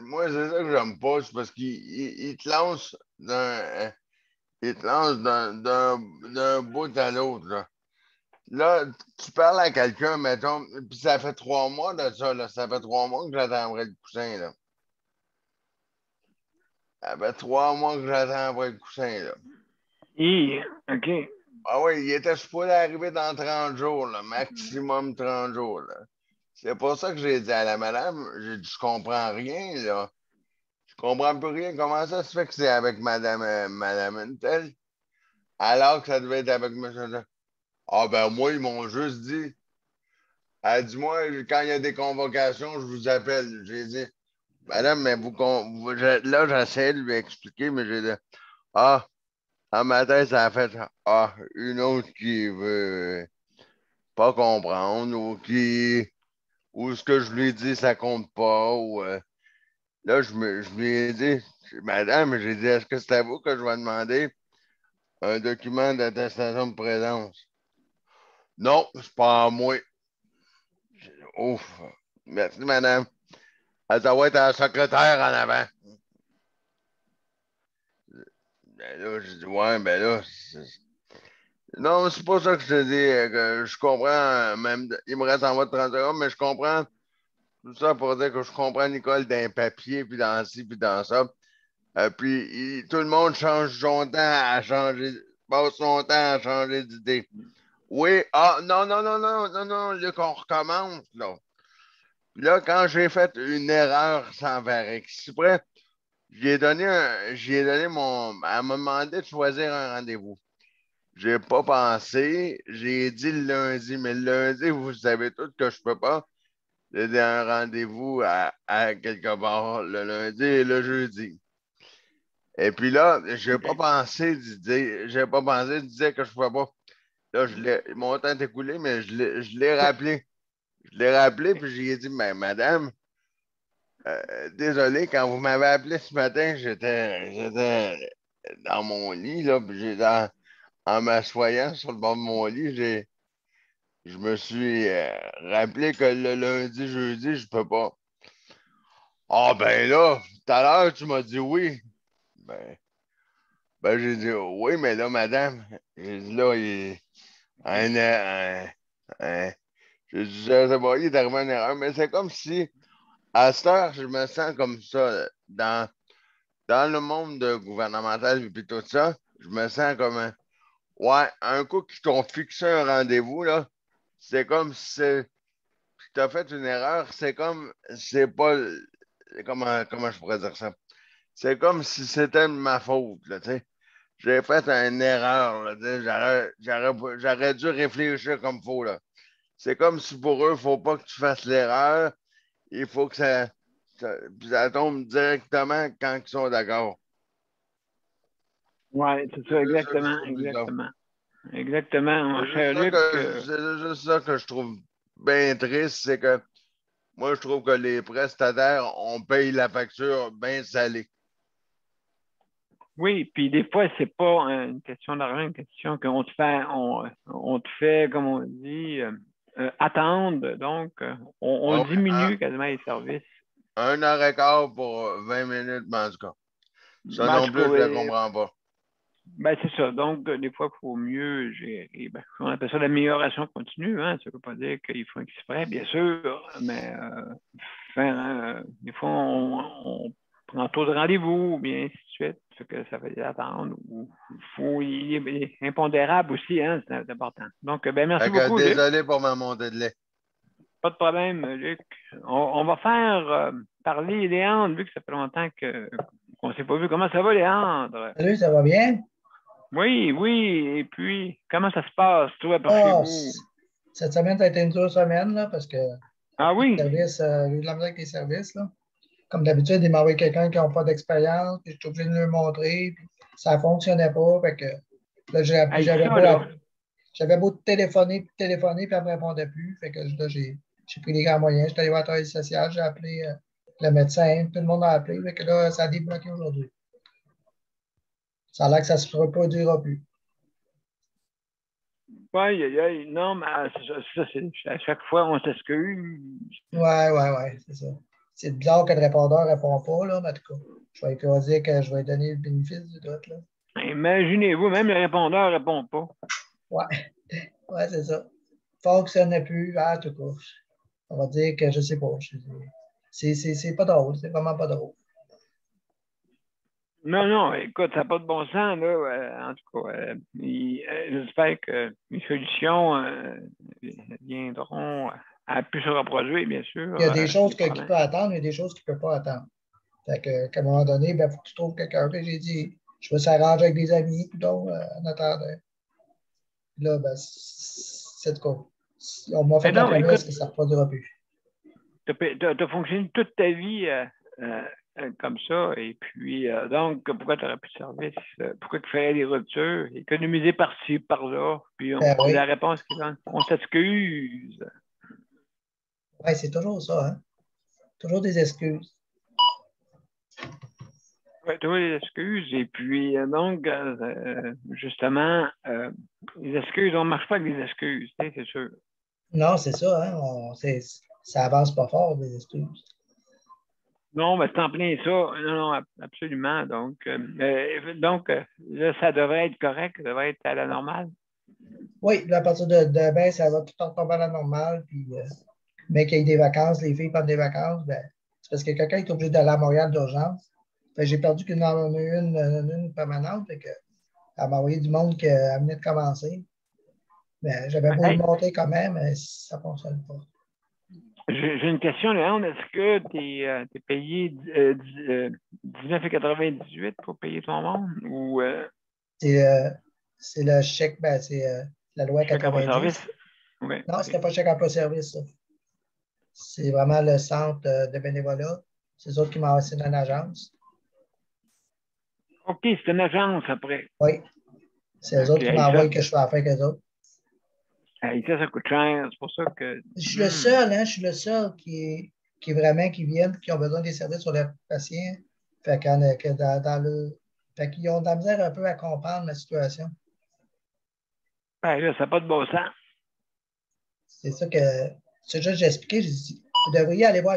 moi, c'est ça que j'aime pas, c'est parce qu'il te lance d'un bout à l'autre, là. Là, tu parles à quelqu'un, mettons, puis ça fait 3 mois de ça, là. Ça fait 3 mois que j'attendrai le coussin, là. Ça fait 3 mois que j'attendrai le coussin, là. OK. Ah oui, il était supposé arriver dans 30 jours, là, maximum 30 jours, là. C'est pour ça que j'ai dit à la madame, j'ai dit, je comprends rien, là. Je comprends plus rien. Comment ça se fait que c'est avec madame Intel, alors que ça devait être avec monsieur Intel? Ah ben moi, ils m'ont juste dit, elle dit, moi, quand il y a des convocations, je vous appelle. J'ai dit, madame, mais là, j'essaie de lui expliquer, mais j'ai dit, ah, en matin, ça a fait, ah, une autre qui veut pas comprendre ou ce que je lui ai dit, ça compte pas. Là, je lui ai dit, madame, j'ai dit, est-ce que c'est à vous que je vais demander un document d'attestation de présence? Non, c'est pas à moi. Ouf. Merci, madame. Elle doit être la secrétaire en avant. Ben là, j'ai dit, ouais, ben là. Non, c'est pas ça que je te dis, que je comprends, même, il me reste en bas de 30 secondes, mais je comprends tout ça pour dire que je comprends Nicole d'un papier, puis dans ci, puis dans ça. Puis tout le monde change son temps à changer, passe son temps à changer d'idée. Oui, ah, non, non, non, non, non, non, Luc, on recommence, là. Puis là, quand j'ai fait une erreur sans faire exprès, j'ai donné elle m'a demandé de choisir un rendez-vous. J'ai pas pensé, j'ai dit le lundi, mais le lundi, vous savez tous que je peux pas. J'ai dit un rendez-vous à quelque part le lundi et le jeudi. Et puis là, j'ai pas pensé de dire que je ne pouvais pas. Là, mon temps est écoulé, mais je l'ai rappelé. Je l'ai rappelé, puis j'ai dit, mais madame, désolé, quand vous m'avez appelé ce matin, j'étais dans mon lit, là, puis en m'assoyant sur le bord de mon lit, je me suis rappelé que le lundi, jeudi, je peux pas. Ah ben là, tout à l'heure, tu m'as dit oui. Ben, j'ai dit oui, mais là, madame, j'ai dit là, un, un- j'ai dit, je sais pas, il est arrivé une erreur, mais c'est comme si, à cette heure, je me sens comme ça, dans le monde gouvernemental et tout ça, je me sens comme ouais, un coup qu'ils t'ont fixé un rendez-vous, là, c'est comme si tu as fait une erreur, c'est pas, comment je pourrais dire ça? C'est comme si c'était de ma faute, là, tu sais. J'ai fait une erreur, là, tu sais, j'aurais dû réfléchir comme il faut, là. C'est comme si pour eux, il ne faut pas que tu fasses l'erreur, il faut que puis ça tombe directement quand ils sont d'accord. Oui, c'est ça, C'est ça que je exactement, trouve bizarre. exactement. Exactement, mon cher Luc. C'est juste ça que je trouve bien triste, c'est que moi, je trouve que les prestataires, on paye la facture bien salée. Oui, puis des fois, c'est pas une question d'argent, une question qu'on on te fait, comme on dit, attendre. Donc, on Ouais, diminue quasiment les services. 1 heure et quart pour 20 minutes, mais en tout cas. Ça Ben, en non tout plus, cas, je ne le comprends pas. ben, c'est ça. Donc, des fois, il faut mieux gérer. Ben, on appelle ça l'amélioration continue. Hein? Ça ne veut pas dire qu'il faut exprès, bien sûr, mais des fois, on prend taux de rendez-vous, bien ainsi de suite. Fait que ça fait attendre. Il est impondérable aussi, hein, c'est important. Donc, ben, merci beaucoup, Luc. Désolé pour ma montée de lait. Pas de problème, Luc. On va faire parler Léandre, vu que ça fait longtemps qu'on ne s'est pas vu. Comment ça va, Léandre? Salut, ça va bien? Oui, oui. Et puis, comment ça se passe, toi, par chez vous? Cette semaine, ça a été une dure semaine, là, parce que oui? j'ai eu de la misère avec les services, là. Comme d'habitude, ils m'envoient quelqu'un qui n'a pas d'expérience, puis je suis obligé de le montrer, puis ça ne fonctionnait pas. Fait que là, j'avais beau téléphoner, puis elle ne me répondait plus. Fait que là, j'ai pris les grands moyens. J'étais allé voir le travail social, j'ai appelé le médecin, tout le monde a appelé. Fait que là, ça a débloqué aujourd'hui. Ça a l'air que ça ne se reproduira plus. Oui, non, mais ça, c'est à chaque fois, on s'excuse. Oui, c'est ça. C'est bizarre que le répondeur ne répond pas, là, mais en tout cas, je vais écrire dire que je vais donner le bénéfice du doute, là. Imaginez-vous, même le répondeur ne répond pas. Ouais, c'est ça. Fonctionnait plus, en tout cas. On va dire que je ne sais pas. C'est pas drôle, c'est vraiment pas drôle. Non, écoute, ça n'a pas de bon sens, là. En tout cas, j'espère que les solutions viendront à plus se reproduire, bien sûr. Il y a des choses qu'il peut attendre, il y a des choses qu'il ne peut pas attendre. Fait qu'à un moment donné, il faut que tu trouves quelqu'un. J'ai dit, je vais s'arranger avec des amis, donc, en attendant. Là, c'est quoi? On m'a fait la promesse que ça ne reproduira plus. Tu as fonctionné toute ta vie comme ça, et puis, donc, pourquoi tu n'aurais plus de service? Pourquoi tu ferais des ruptures? Économiser par-ci, par-là, puis oui. La réponse qui donne, on s'excuse. Oui, c'est toujours ça, hein? Toujours des excuses. Oui, toujours des excuses, et puis, donc, justement, les excuses, on ne marche pas avec des excuses, c'est sûr. Non, c'est ça, hein? Ça avance pas fort, les excuses. Non, mais c'est en plein ça. Non, absolument. Donc, là, ça devrait être correct, ça devrait être à la normale. Oui, à partir de demain, ça va tout retomber à la normale. Puis, mais qu'il y ait des vacances, les filles prennent des vacances, c'est parce que quelqu'un est obligé d'aller à Montréal d'urgence. J'ai perdu une permanente. Fait que, elle m'a envoyé du monde qui venait de commencer. Mais j'avais beau le montrer quand même, mais ça ne fonctionne pas. J'ai une question, Léon. Est-ce que tu es payé 19,98 pour payer ton monde? Ou, c'est le chèque, c'est la loi 90. Oui. Non, c'était pas chèque emploi-service, ça. C'est vraiment le centre de bénévolat. C'est eux autres qui m'ont assigné dans l'agence. OK, c'est une agence après. Oui. C'est eux autres qui m'envoient que je fais affaire avec eux autres. Ça coûte cher. C'est pour ça que. Je suis le seul, hein? Je suis le seul qui viennent, qui ont besoin des services sur les patients. Fait qu'ils ont de la misère un peu à comprendre la situation. Là, ça n'a pas de bon sens. C'est ça que j'ai expliqué. J'ai dit, vous devriez aller voir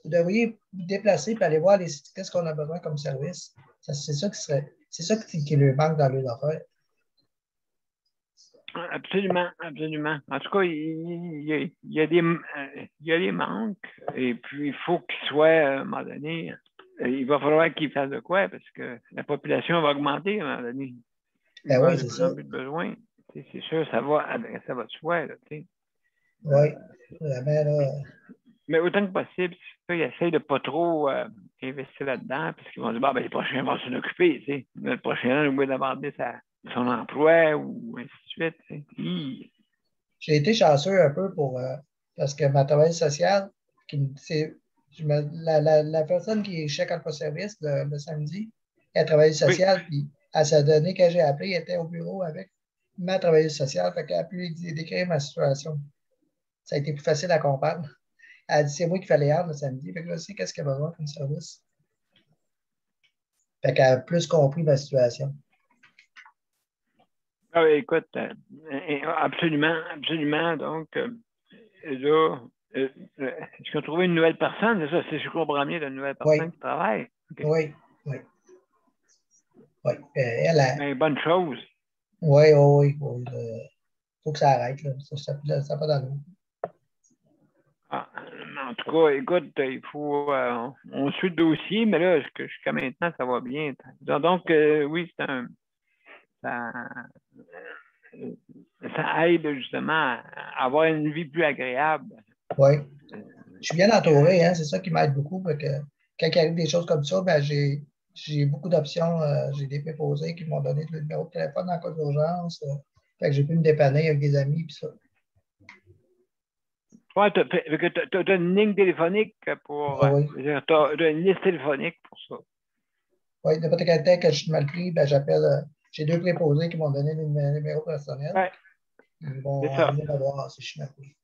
vous devriez vous déplacer et aller voir qu'est-ce qu'on a besoin comme service. C'est ça qui leur manque dans leur affaire. Absolument. En tout cas, il y a des manques, et puis il faut qu'ils soient, à un moment donné, il va falloir qu'ils fassent de quoi, parce que la population va augmenter à un moment donné. Il va y avoir de plus en plus de besoins. C'est sûr, ça va de soi. Là, oui, vraiment. Là. Mais autant que possible, ils essayent de ne pas trop investir là-dedans, parce qu'ils vont dire, les prochains vont s'en occuper. Le prochain, au lieu d'aborder son emploi ou ainsi de suite. J'ai été chanceux un peu parce que ma travailleuse sociale, la personne qui est chèque emploi-service le samedi, elle travaille sociale, puis à sa donnée que j'ai appelé, elle était au bureau avec ma travailleuse sociale, fait qu'elle a pu décrire ma situation. Ça a été plus facile à comprendre. Elle a dit, c'est moi qui fallait aller le samedi, fait que je sais qu'est-ce qu'elle a besoin comme service. Fait qu'elle a plus compris ma situation. Écoute, absolument. Donc, là, est-ce qu'on a trouvé une nouvelle personne? C'est ça, si je comprends bien, une nouvelle personne qui travaille. Okay. Oui. Elle a... bonne chose. Oui. Faut que ça arrête. Là. Ça pas dans l'eau. en tout cas, écoute, il faut. On suit le dossier, mais là, jusqu'à maintenant, ça va bien. Donc, oui, ça aide justement à avoir une vie plus agréable. Oui. Je suis bien entouré, hein, c'est ça qui m'aide beaucoup. Parce que quand il arrive des choses comme ça, ben, j'ai beaucoup d'options. J'ai des préposés qui m'ont donné le numéro de téléphone en cas d'urgence. Fait que j'ai pu me dépanner avec des amis puis ça. Oui, tu as une ligne téléphonique pour. Ah, oui. Tu as une liste téléphonique pour ça. Oui, n'importe quel temps que je suis mal pris, ben, j'appelle. J'ai 2 préposés qui m'ont donné le numéro personnel. Ouais. Ils vont C'est ça. venir me voir si je suis mal pris.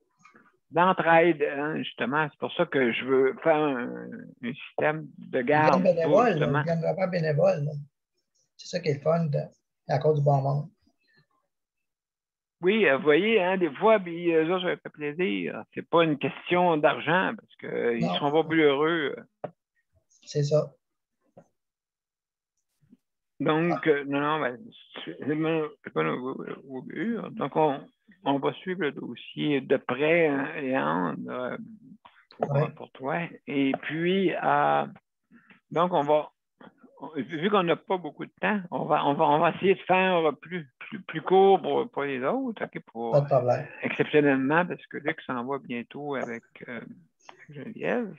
D'entraide, hein, justement. C'est pour ça que je veux faire un système de Ils garde. viennent bénévoles, Justement. ils viennent vraiment bénévoles. C'est ça qui est le fun, à cause du bon monde. Oui, vous voyez, hein, des fois, puis eux autres, ça fait plaisir. C'est pas une question d'argent parce qu'ils ne seront pas plus heureux. C'est ça. Donc, non, ben, c'est pas nos buts. Donc, on va suivre le dossier de près, hein, Léandre, pour toi. Et puis, donc, vu qu'on n'a pas beaucoup de temps, on va essayer de faire plus court pour les autres, okay, pas de problème. Exceptionnellement, parce que Luc s'en va bientôt avec Geneviève.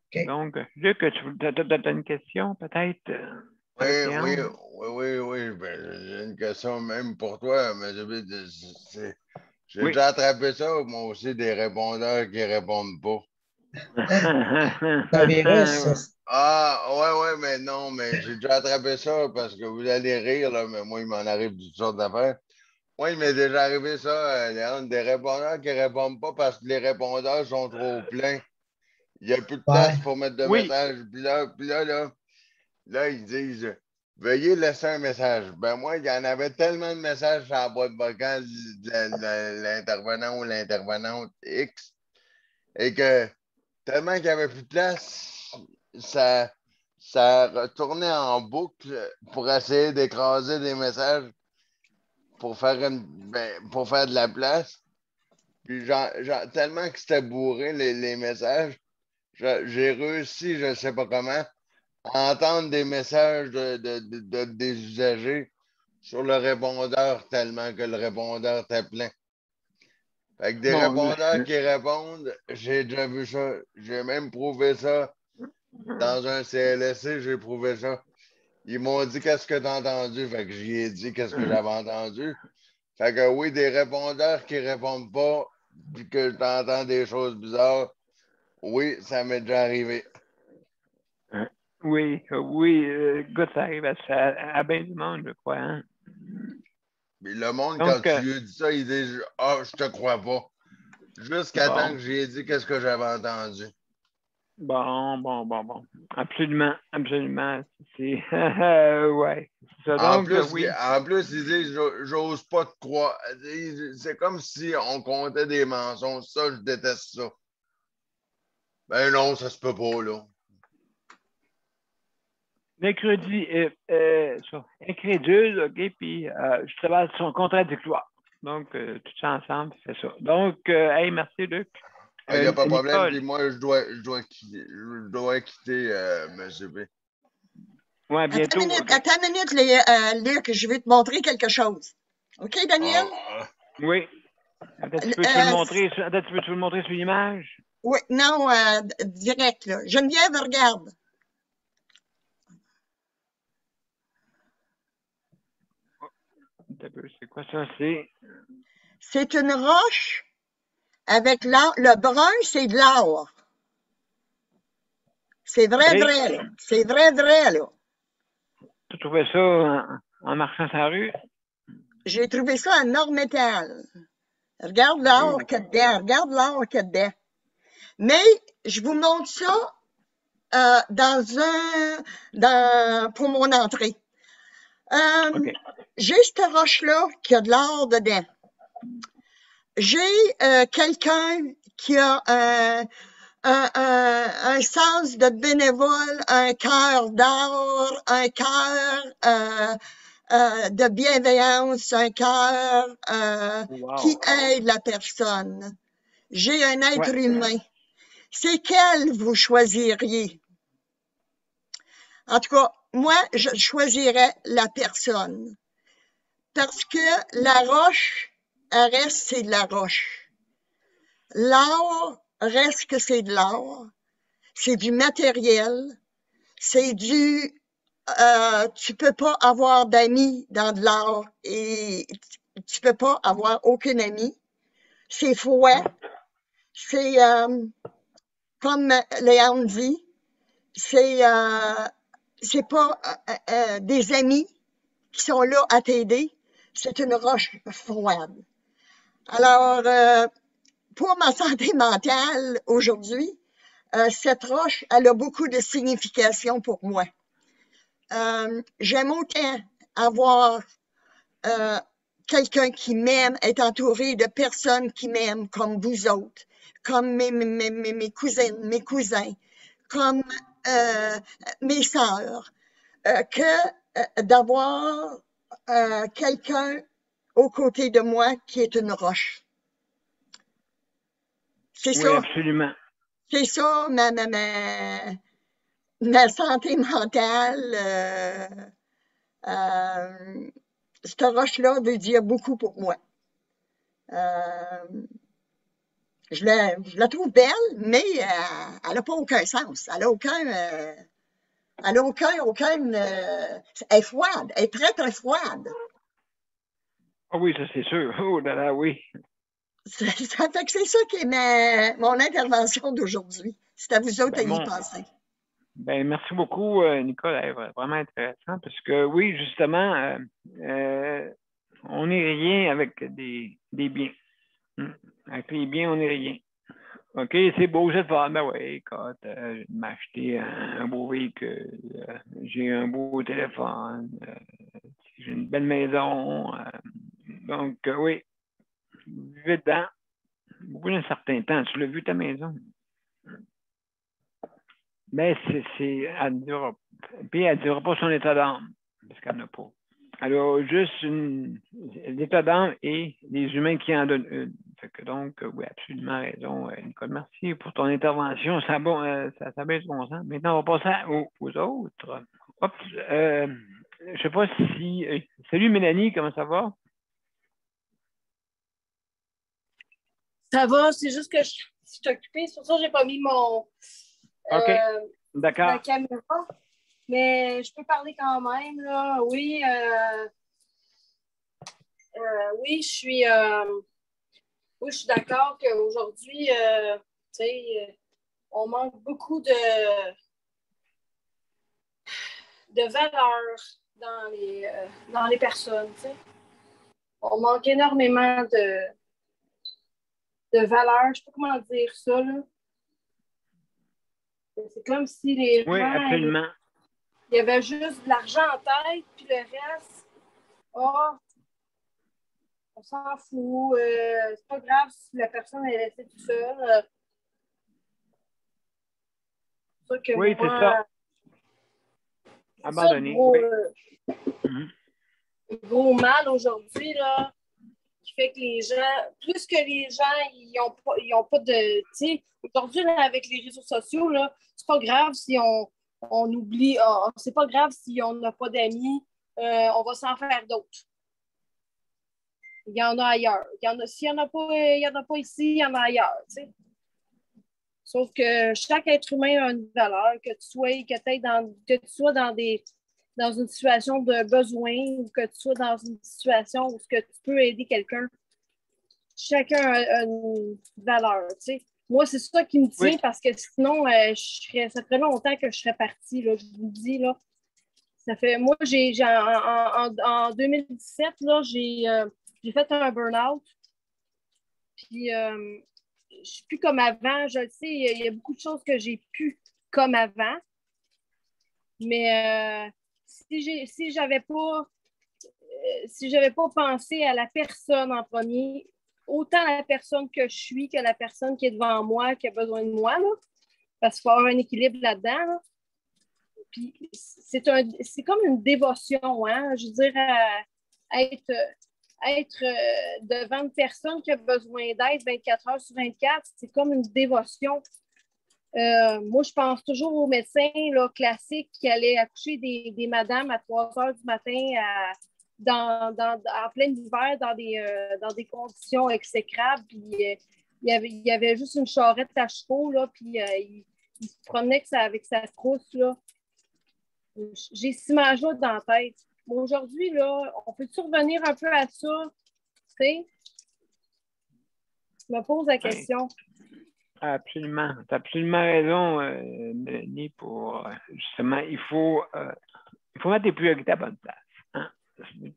Okay. Donc, Luc, tu as une question peut-être? Oui. Ben, j'ai une question même pour toi, mais j'ai déjà attrapé ça, moi aussi, des répondeurs qui ne répondent pas. Un virus. Ouais, mais non, mais j'ai déjà attrapé ça parce que vous allez rire, là, mais moi, il m'en arrive toutes sortes d'affaires. Moi, il m'est déjà arrivé ça, Léandre, des répondeurs qui ne répondent pas parce que les répondeurs sont trop pleins. Il n'y a plus de place pour mettre de messages. Puis là, ils disent veuillez laisser un message. Ben moi, il y en avait tellement de messages sur la boîte vocale de l'intervenant ou l'intervenante X et que tellement qu'il n'y avait plus de place, ça retournait en boucle pour essayer d'écraser des messages pour faire de la place. Puis tellement que c'était bourré les messages, j'ai réussi, je ne sais pas comment, à entendre des messages des usagers sur le répondeur tellement que le répondeur était plein. Fait que des répondeurs qui répondent, j'ai déjà vu ça. J'ai même prouvé ça dans un CLSC, j'ai prouvé ça. Ils m'ont dit qu'est-ce que tu as entendu. Fait que j'y ai dit qu'est-ce que j'avais entendu. Fait que oui, des répondeurs qui répondent pas puis que tu entends des choses bizarres, oui, ça m'est déjà arrivé. Oui, écoute, ça arrive à bien du monde, je crois. Hein? Mais le monde, donc, quand tu lui dis ça, il dit « Ah, je te crois pas. » Jusqu'à temps que j'ai dit qu'est-ce que j'avais entendu. Bon. Absolument. C'est ouais. En plus, il dit j'ose pas te croire. C'est comme si on comptait des mensonges. Ça, je déteste ça. Ben non, ça se peut pas, là. Mercredi, incrédule, OK, puis je travaille sur son contradictoire. Donc, tout ça ensemble, c'est ça. Donc, hey, merci, Luc. Il n'y a pas de problème, puis moi, je dois quitter M. B. Ouais, bientôt. Attends une minute, Luc, je vais te montrer quelque chose. OK, Daniel? Oui. Tu peux le montrer sur l'image? Oui, non, direct, là. Geneviève, regarde. C'est quoi ça? C'est une roche avec le brun, c'est de l'or. C'est vrai, là. C'est vrai, là. Tu trouvais ça en marchant sur la rue? J'ai trouvé ça en or-métal. Regarde l'or qu'il y a dedans. Mais je vous montre ça pour mon entrée. Okay. J'ai cette roche-là qui a de l'or dedans. J'ai quelqu'un qui a un sens de bénévole, un cœur d'or, un cœur de bienveillance, un cœur qui aide la personne. J'ai un être humain. c'est quelle vous choisiriez? En tout cas, moi, je choisirais la personne. Parce que la roche, elle reste, c'est de la roche. L'art reste que c'est de l'art. C'est du matériel. C'est du... tu peux pas avoir d'amis dans de l'art et tu peux pas avoir aucun ami. C'est fouet. C'est, comme Léon dit, c'est pas des amis qui sont là à t'aider. C'est une roche froide. Alors, pour ma santé mentale aujourd'hui, cette roche, elle a beaucoup de signification pour moi. J'aime autant avoir quelqu'un qui m'aime, être entouré de personnes qui m'aiment comme vous autres, comme mes cousines, mes cousins, comme mes sœurs, que d'avoir quelqu'un aux côtés de moi qui est une roche. C'est Oui, ça. absolument. C'est ça, ma santé mentale. Cette roche-là veut dire beaucoup pour moi. Je la trouve belle, mais elle n'a pas aucun sens. Elle n'a aucun... elle est froide. Elle est très, très froide. Ah oui, ça c'est sûr. Oh là là, oui. Ça fait que c'est ça qui est mon intervention d'aujourd'hui. C'est à vous autres à y Bon. penser. Ben, merci beaucoup, Nicole. Vraiment intéressant parce que oui, justement, on n'est rien avec des biens. Avec les biens, on n'est rien. OK, c'est beau, cette femme. Ben oui, écoute, je vais m'acheter un beau véhicule, j'ai un beau téléphone, j'ai une belle maison. Donc, oui, vivez dedans. Au bout d'un certain temps, tu l'as vu ta maison. Mais elle ne durera pas. Puis elle ne durera pas son état d'âme, parce qu'elle n'a pas. Elle a juste l'état d'âme et les humains qui en donnent une. Fait que donc, oui, absolument raison, Nicole. Merci pour ton intervention. Ça baisse bon sens. Maintenant, on va passer aux autres. Hop, je ne sais pas si... salut Mélanie, comment ça va? Ça va, c'est juste que je suis occupée. C'est pour ça que je n'ai pas mis mon... OK, d'accord. La caméra. Mais je peux parler quand même, là. Oui, oui, je suis d'accord qu'aujourd'hui, on manque beaucoup de valeur dans les personnes, t'sais. On manque énormément de valeur. Je ne sais pas comment dire ça, là. C'est comme si les oui, gens... absolument. Il y avait juste de l'argent en tête, puis le reste, on s'en fout. C'est pas grave si la personne est laissée toute seule. C'est que oui, moi, c'est ça. Abandonné. Le gros mal aujourd'hui, là, qui fait que les gens, plus que les gens, ils ont pas de... Tu sais, aujourd'hui, là, avec les réseaux sociaux, là, c'est pas grave si on oublie, c'est pas grave si on n'a pas d'amis, on va s'en faire d'autres. Il y en a ailleurs. S'il n'y en a pas ici, il y en a ailleurs. T'sais. Sauf que chaque être humain a une valeur, que tu sois dans une situation de besoin ou que tu sois dans une situation où que tu peux aider quelqu'un. Chacun a une valeur. T'sais. Moi, c'est ça qui me tient parce que sinon, ça ferait longtemps que je serais partie. Là, je vous le dis. Là. Ça fait, moi, en 2017, là, j'ai fait un burn-out. Puis, je ne suis plus comme avant. Je le sais, il y a beaucoup de choses que j'ai pu comme avant. Mais si j'avais pas pensé à la personne en premier, autant la personne que je suis que la personne qui est devant moi, qui a besoin de moi, là, parce qu'il faut avoir un équilibre là-dedans. Là. Puis c'est comme une dévotion, hein? Je veux dire, être devant une personne qui a besoin d'aide 24 heures sur 24, c'est comme une dévotion. Moi, je pense toujours aux médecins là, classiques qui allaient accoucher des madames à 3 heures du matin en plein hiver dans des conditions exécrables. Puis, il y avait juste une charrette à chevaux, là, puis il se promenait avec sa trousse. Là. J'ai cette image-là dans la tête. Mais aujourd'hui, là, on peut-tu revenir un peu à ça? Tu sais? Je me pose la question. Absolument. Tu as absolument raison, Mélanie, pour justement, il faut mettre tes priorités à bonne place. Hein? Si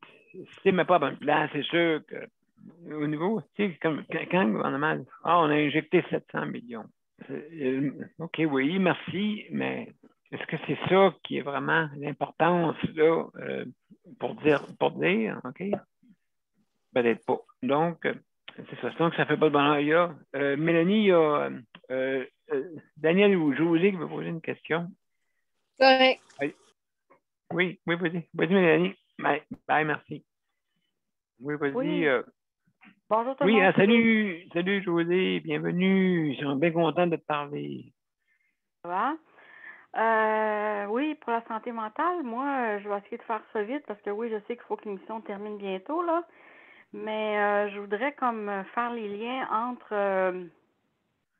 tu ne mets pas à bonne place, c'est sûr que au niveau, tu sais, comme quand le gouvernement dit, on a injecté 700 millions. OK, oui, merci, mais est-ce que c'est ça qui est vraiment l'importance là pour dire, OK? Peut-être pas. Donc, c'est ça. Donc, ça fait pas de bonheur. Il y a Mélanie, il y a Daniel ou José qui veut poser une question. Correct. Oui, vas-y. Vas-y, Mélanie. Bye, merci. Oui, vas-y. Oui. Bonjour tout le monde. Oui, salut José, bienvenue. Je suis bien content de te parler. Ça va? Oui, pour la santé mentale, moi, je vais essayer de faire ça vite parce que oui, je sais qu'il faut que l'émission termine bientôt, là. Mais je voudrais comme faire les liens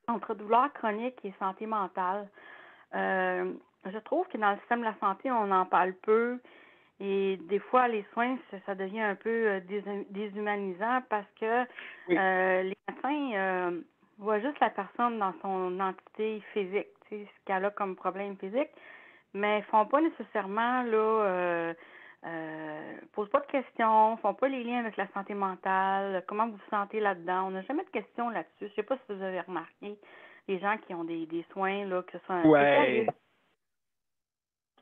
entre douleur chronique et santé mentale. Je trouve que dans le système de la santé, on en parle peu. Et des fois, les soins, ça devient un peu déshumanisant parce que les médecins voient juste la personne dans son entité physique, tu sais, ce qu'elle a comme problème physique, mais ils font pas nécessairement, posent pas de questions, font pas les liens avec la santé mentale, comment vous vous sentez là-dedans. On n'a jamais de questions là-dessus. Je sais pas si vous avez remarqué, les gens qui ont des soins, là, que ce soit un spécialiste.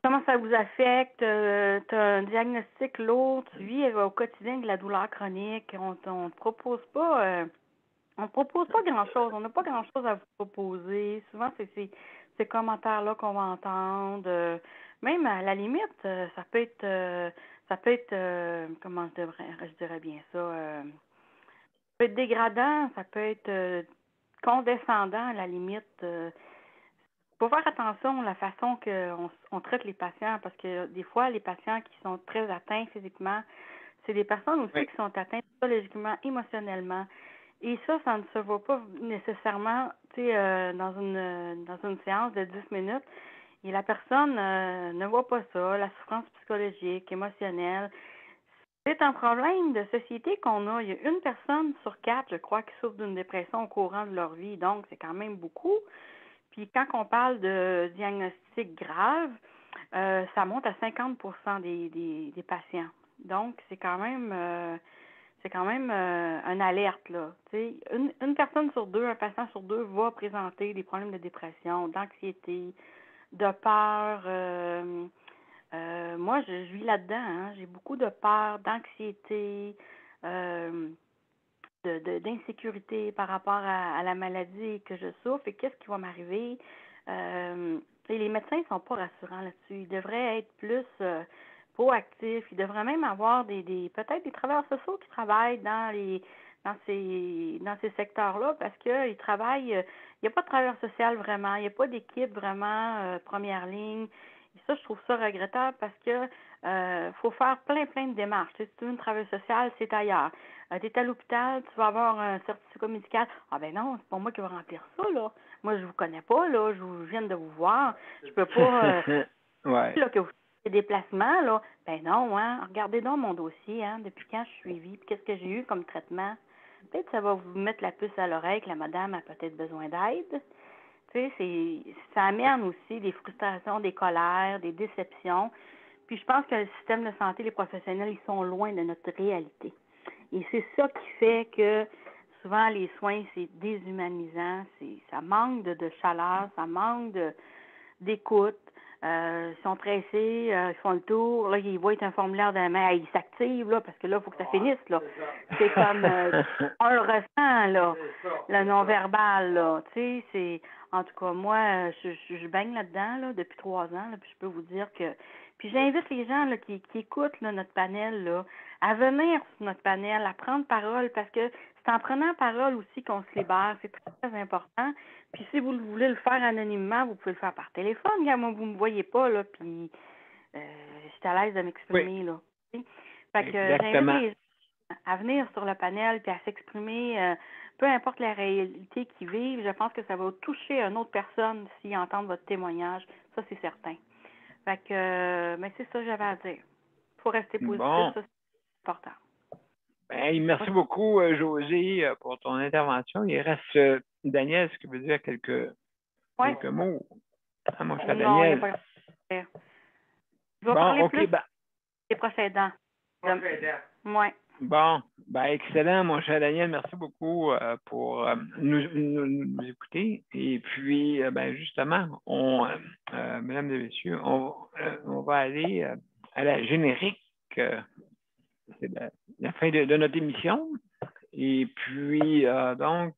Comment ça vous affecte? Tu as un diagnostic lourd, tu vis au quotidien de la douleur chronique. On ne propose pas grand-chose. On n'a pas grand-chose à vous proposer. Souvent, c'est ces commentaires-là qu'on va entendre. Même à la limite, ça peut être comment je dirais bien ça? Ça peut être dégradant, ça peut être condescendant à la limite. Faut faire attention à la façon qu'on traite les patients parce que des fois, les patients qui sont très atteints physiquement, c'est des personnes aussi qui sont atteintes psychologiquement, émotionnellement. Et ça ne se voit pas nécessairement dans une séance de 10 minutes. Et la personne ne voit pas ça, la souffrance psychologique, émotionnelle. C'est un problème de société qu'on a. Il y a 1 personne sur 4, je crois, qui souffre d'une dépression au courant de leur vie. Donc, c'est quand même beaucoup. Puis quand on parle de diagnostic grave, ça monte à 50% des patients. Donc, c'est quand même une alerte, là. Tu sais, une personne sur 2, un patient sur 2 va présenter des problèmes de dépression, d'anxiété, de peur. Moi, je vis là-dedans, hein. J'ai beaucoup de peur, d'anxiété, d'insécurité par rapport à la maladie que je souffre et qu'est-ce qui va m'arriver. Les médecins ne sont pas rassurants là-dessus. Ils devraient être plus proactifs. Ils devraient même avoir peut-être des travailleurs sociaux qui travaillent dans ces secteurs-là parce qu'ils travaillent, il n'y a pas de travailleur social vraiment, il n'y a pas d'équipe vraiment première ligne. Et ça, je trouve ça regrettable parce que faut faire plein de démarches. Si tu veux une travailleuse sociale, c'est ailleurs. Tu es à l'hôpital, tu vas avoir un certificat médical. Ah ben non, c'est pas moi qui vais remplir ça, là. Moi, je vous connais pas, là. Je viens de vous voir. Je peux pas là, que vous faites des déplacements, là. Ben non, hein. Regardez donc mon dossier, hein, depuis quand je suis suivie, puis qu'est-ce que j'ai eu comme traitement. Peut-être que ça va vous mettre la puce à l'oreille que la madame a peut-être besoin d'aide. Tu sais, ça amène aussi des frustrations, des colères, des déceptions. Puis je pense que le système de santé, les professionnels, ils sont loin de notre réalité. Et c'est ça qui fait que souvent les soins, c'est déshumanisant, ça manque de chaleur, ça manque d'écoute. Ils sont pressés, ils font le tour, là, ils voient un formulaire de main, ils s'activent, là, parce que là, il faut que ça finisse, là. C'est comme, on le ressent, là, le non-verbal, là, tu sais, c'est, en tout cas, moi, je baigne là-dedans, là, depuis 3 ans, là, puis je peux vous dire que Puis j'invite les gens là, qui écoutent là, notre panel là, à venir sur notre panel, à prendre parole, parce que c'est en prenant parole aussi qu'on se libère. C'est très, très important. Puis si vous voulez le faire anonymement, vous pouvez le faire par téléphone. Regarde, moi, vous ne me voyez pas, là, puis je suis à l'aise de m'exprimer. Là. Fait que j'invite les gens à venir sur le panel puis à s'exprimer, peu importe la réalité qu'ils vivent. Je pense que ça va toucher une autre personne s'ils entendent votre témoignage. Ça, c'est certain. Fait que, mais c'est ça que j'avais à dire. Il faut rester positif, ça, c'est important. Ben, merci beaucoup, Josée, pour ton intervention. Il reste Daniel, est-ce que veut dire quelques mots? Ah, mon cher non, Daniel. Je vais parler plus des procédants. Oui. Bon, ben excellent, mon cher Daniel. Merci beaucoup pour nous écouter. Et puis, ben justement, mesdames et messieurs, on va aller à la générique. C'est la fin de notre émission. Et puis, donc,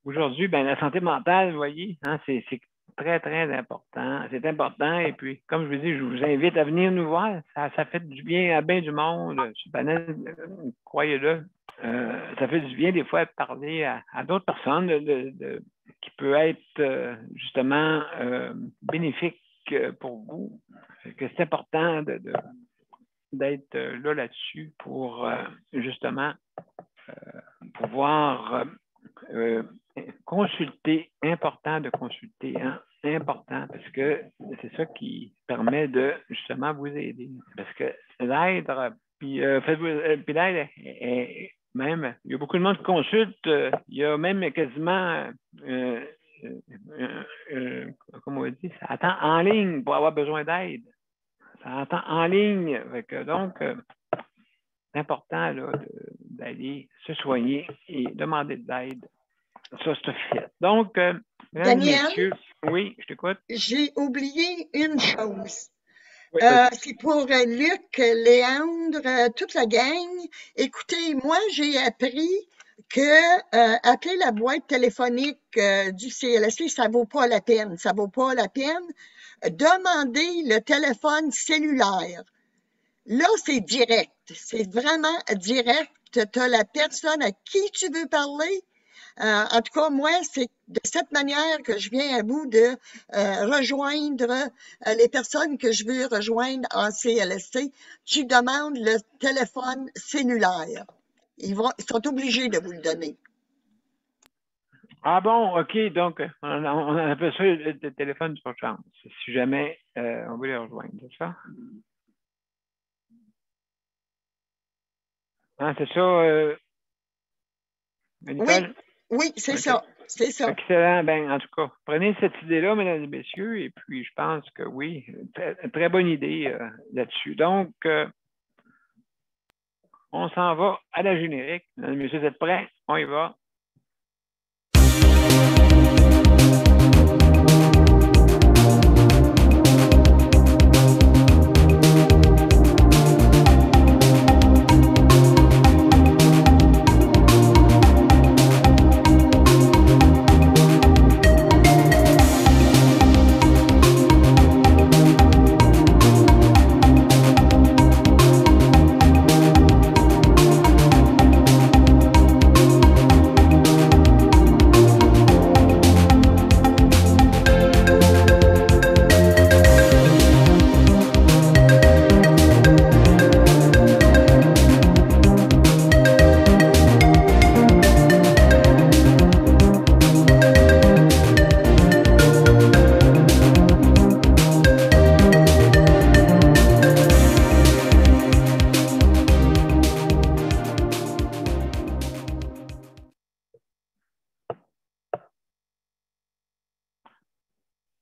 aujourd'hui, ben, la santé mentale, vous voyez, hein, c'est très, très important. C'est important. Et puis, comme je vous dis, je vous invite à venir nous voir. Ça fait du bien à bien du monde. Ce panel, croyez-le, ça fait du bien des fois de parler à d'autres personnes qui peut être justement bénéfique pour vous. Que c'est important d'être là-dessus pour justement pouvoir consulter. Important de consulter, hein? Important, parce que c'est ça qui permet de justement vous aider. Parce que l'aide, puis l'aide même, il y a beaucoup de monde qui consulte, il y a même quasiment comment on dit, ça attend en ligne pour avoir besoin d'aide. Ça attend en ligne. Donc, c'est important d'aller se soigner et demander de l'aide. Ça, c'est officiel. Donc, Daniel, messieurs, oui, je t'écoute. J'ai oublié une chose. Oui, c'est pour Luc, Léandre, toute la gang. Écoutez, moi, j'ai appris que appeler la boîte téléphonique du CLSC, ça vaut pas la peine. Ça vaut pas la peine. Demandez le téléphone cellulaire. Là, c'est direct. C'est vraiment direct. Tu as la personne à qui tu veux parler. En tout cas, moi, c'est de cette manière que je viens à bout de rejoindre les personnes que je veux rejoindre en CLSC. Tu demandes le téléphone cellulaire. Ils sont obligés de vous le donner. Ah bon, OK. Donc, on appelle ça le téléphone d'urgence, si jamais on veut les rejoindre, c'est ça? Hein, c'est ça, Nicole? Oui, c'est ça. C'est ça. Excellent. Ben, en tout cas, prenez cette idée-là, mesdames et messieurs, et puis je pense que oui, très bonne idée là-dessus. Donc, on s'en va à la générique. Mesdames et messieurs, vous êtes prêts? On y va.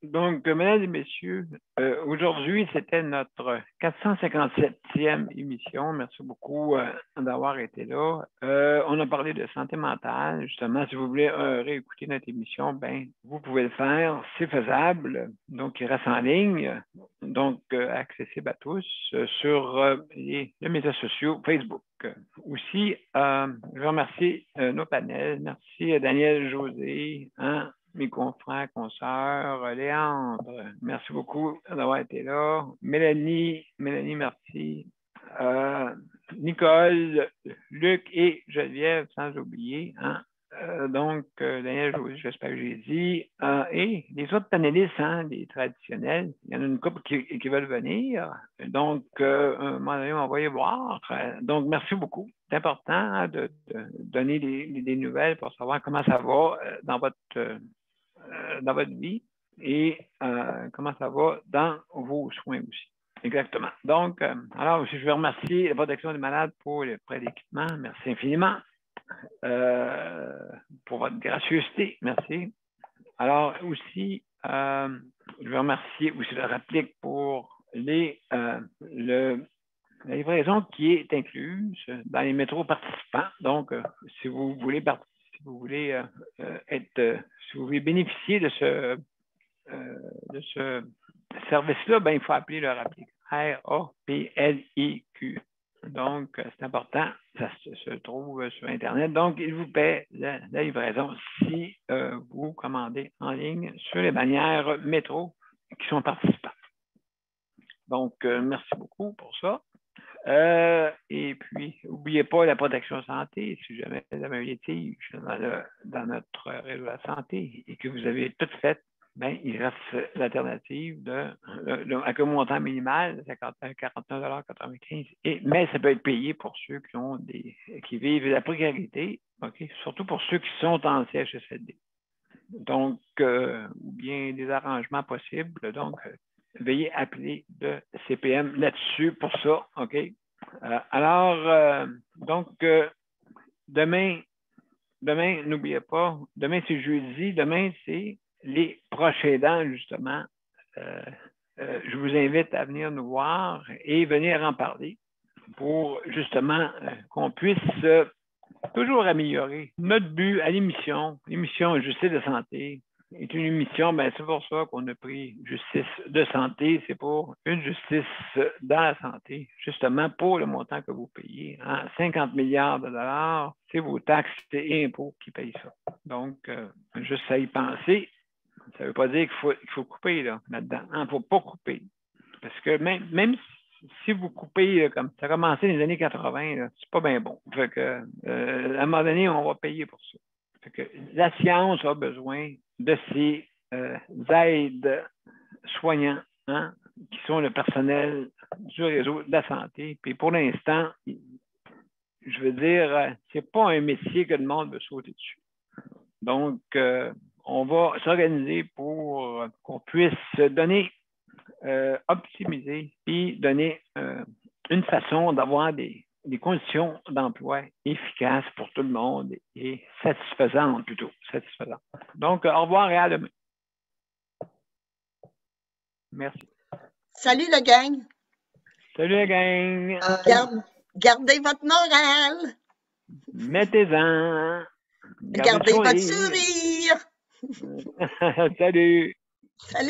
Donc, mesdames et messieurs, aujourd'hui, c'était notre 457e émission. Merci beaucoup d'avoir été là. On a parlé de santé mentale. Justement, si vous voulez réécouter notre émission, ben, vous pouvez le faire. C'est faisable. Donc, il reste en ligne. Donc, accessible à tous sur les médias sociaux, Facebook. Aussi, je veux remercier nos panels. Merci Daniel, Josée, hein, mes confrères, consoeurs. Léandre, merci beaucoup d'avoir été là. Mélanie, merci. Nicole, Luc et Geneviève, sans oublier. Hein? Donc, Daniel, j'espère que j'ai dit. Et les autres panélistes, hein, les traditionnels, il y en a une couple qui veulent venir. Donc, à un moment donné, on va y voir. Donc, merci beaucoup. C'est important hein, de donner des nouvelles pour savoir comment ça va dans votre vie et comment ça va dans vos soins aussi. Exactement. Donc, alors, je veux remercier la protection des malades pour le prêt d'équipement. Merci infiniment. Pour votre gracieuseté. Merci. Alors, aussi, je veux remercier aussi la réplique pour la livraison qui est incluse dans les métros participants. Donc, si vous voulez bénéficier de ce service-là, ben, il faut appeler le réplique. RAPLIQ. Donc, c'est important. Ça se trouve sur Internet. Donc, il vous paie la livraison si vous commandez en ligne sur les bannières métro qui sont participants. Donc, merci beaucoup pour ça. Et puis, n'oubliez pas la protection santé. Si jamais vous avez un litige dans notre réseau de la santé et que vous avez tout fait, ben, il reste l'alternative avec un montant minimal, 49,95 $. Mais ça peut être payé pour ceux qui vivent la précarité, okay? Surtout pour ceux qui sont en CHSLD. Donc, ou bien des arrangements possibles. Donc, veuillez appeler le CPM là-dessus pour ça. OK? Demain, n'oubliez pas, demain c'est jeudi, demain c'est les proches aidants, justement. Je vous invite à venir nous voir et venir en parler pour justement qu'on puisse toujours améliorer notre but à l'émission Justice de santé. Est une émission, ben, c'est pour ça qu'on a pris justice de santé, c'est pour une justice dans la santé, justement pour le montant que vous payez. Hein? 50 milliards de dollars, c'est vos taxes et impôts qui payent ça. Donc, juste à y penser, ça ne veut pas dire qu'il faut couper là-dedans. Il ne faut pas couper. Parce que même si vous coupez, comme ça a commencé dans les années 80, c'est pas bien bon. Fait que, à un moment donné, on va payer pour ça. Fait que la science a besoin de ces aides soignants hein, qui sont le personnel du réseau de la santé. Puis pour l'instant, je veux dire, c'est pas un métier que le monde veut sauter dessus. Donc, on va s'organiser pour qu'on puisse donner, optimiser et donner une façon d'avoir des conditions d'emploi efficaces pour tout le monde et satisfaisantes plutôt. Satisfaisantes. Donc, au revoir et à demain. Merci. Salut la gang. Salut la gang. Gardez votre moral. Mettez-en. Gardez votre sourire. Salut. Salut.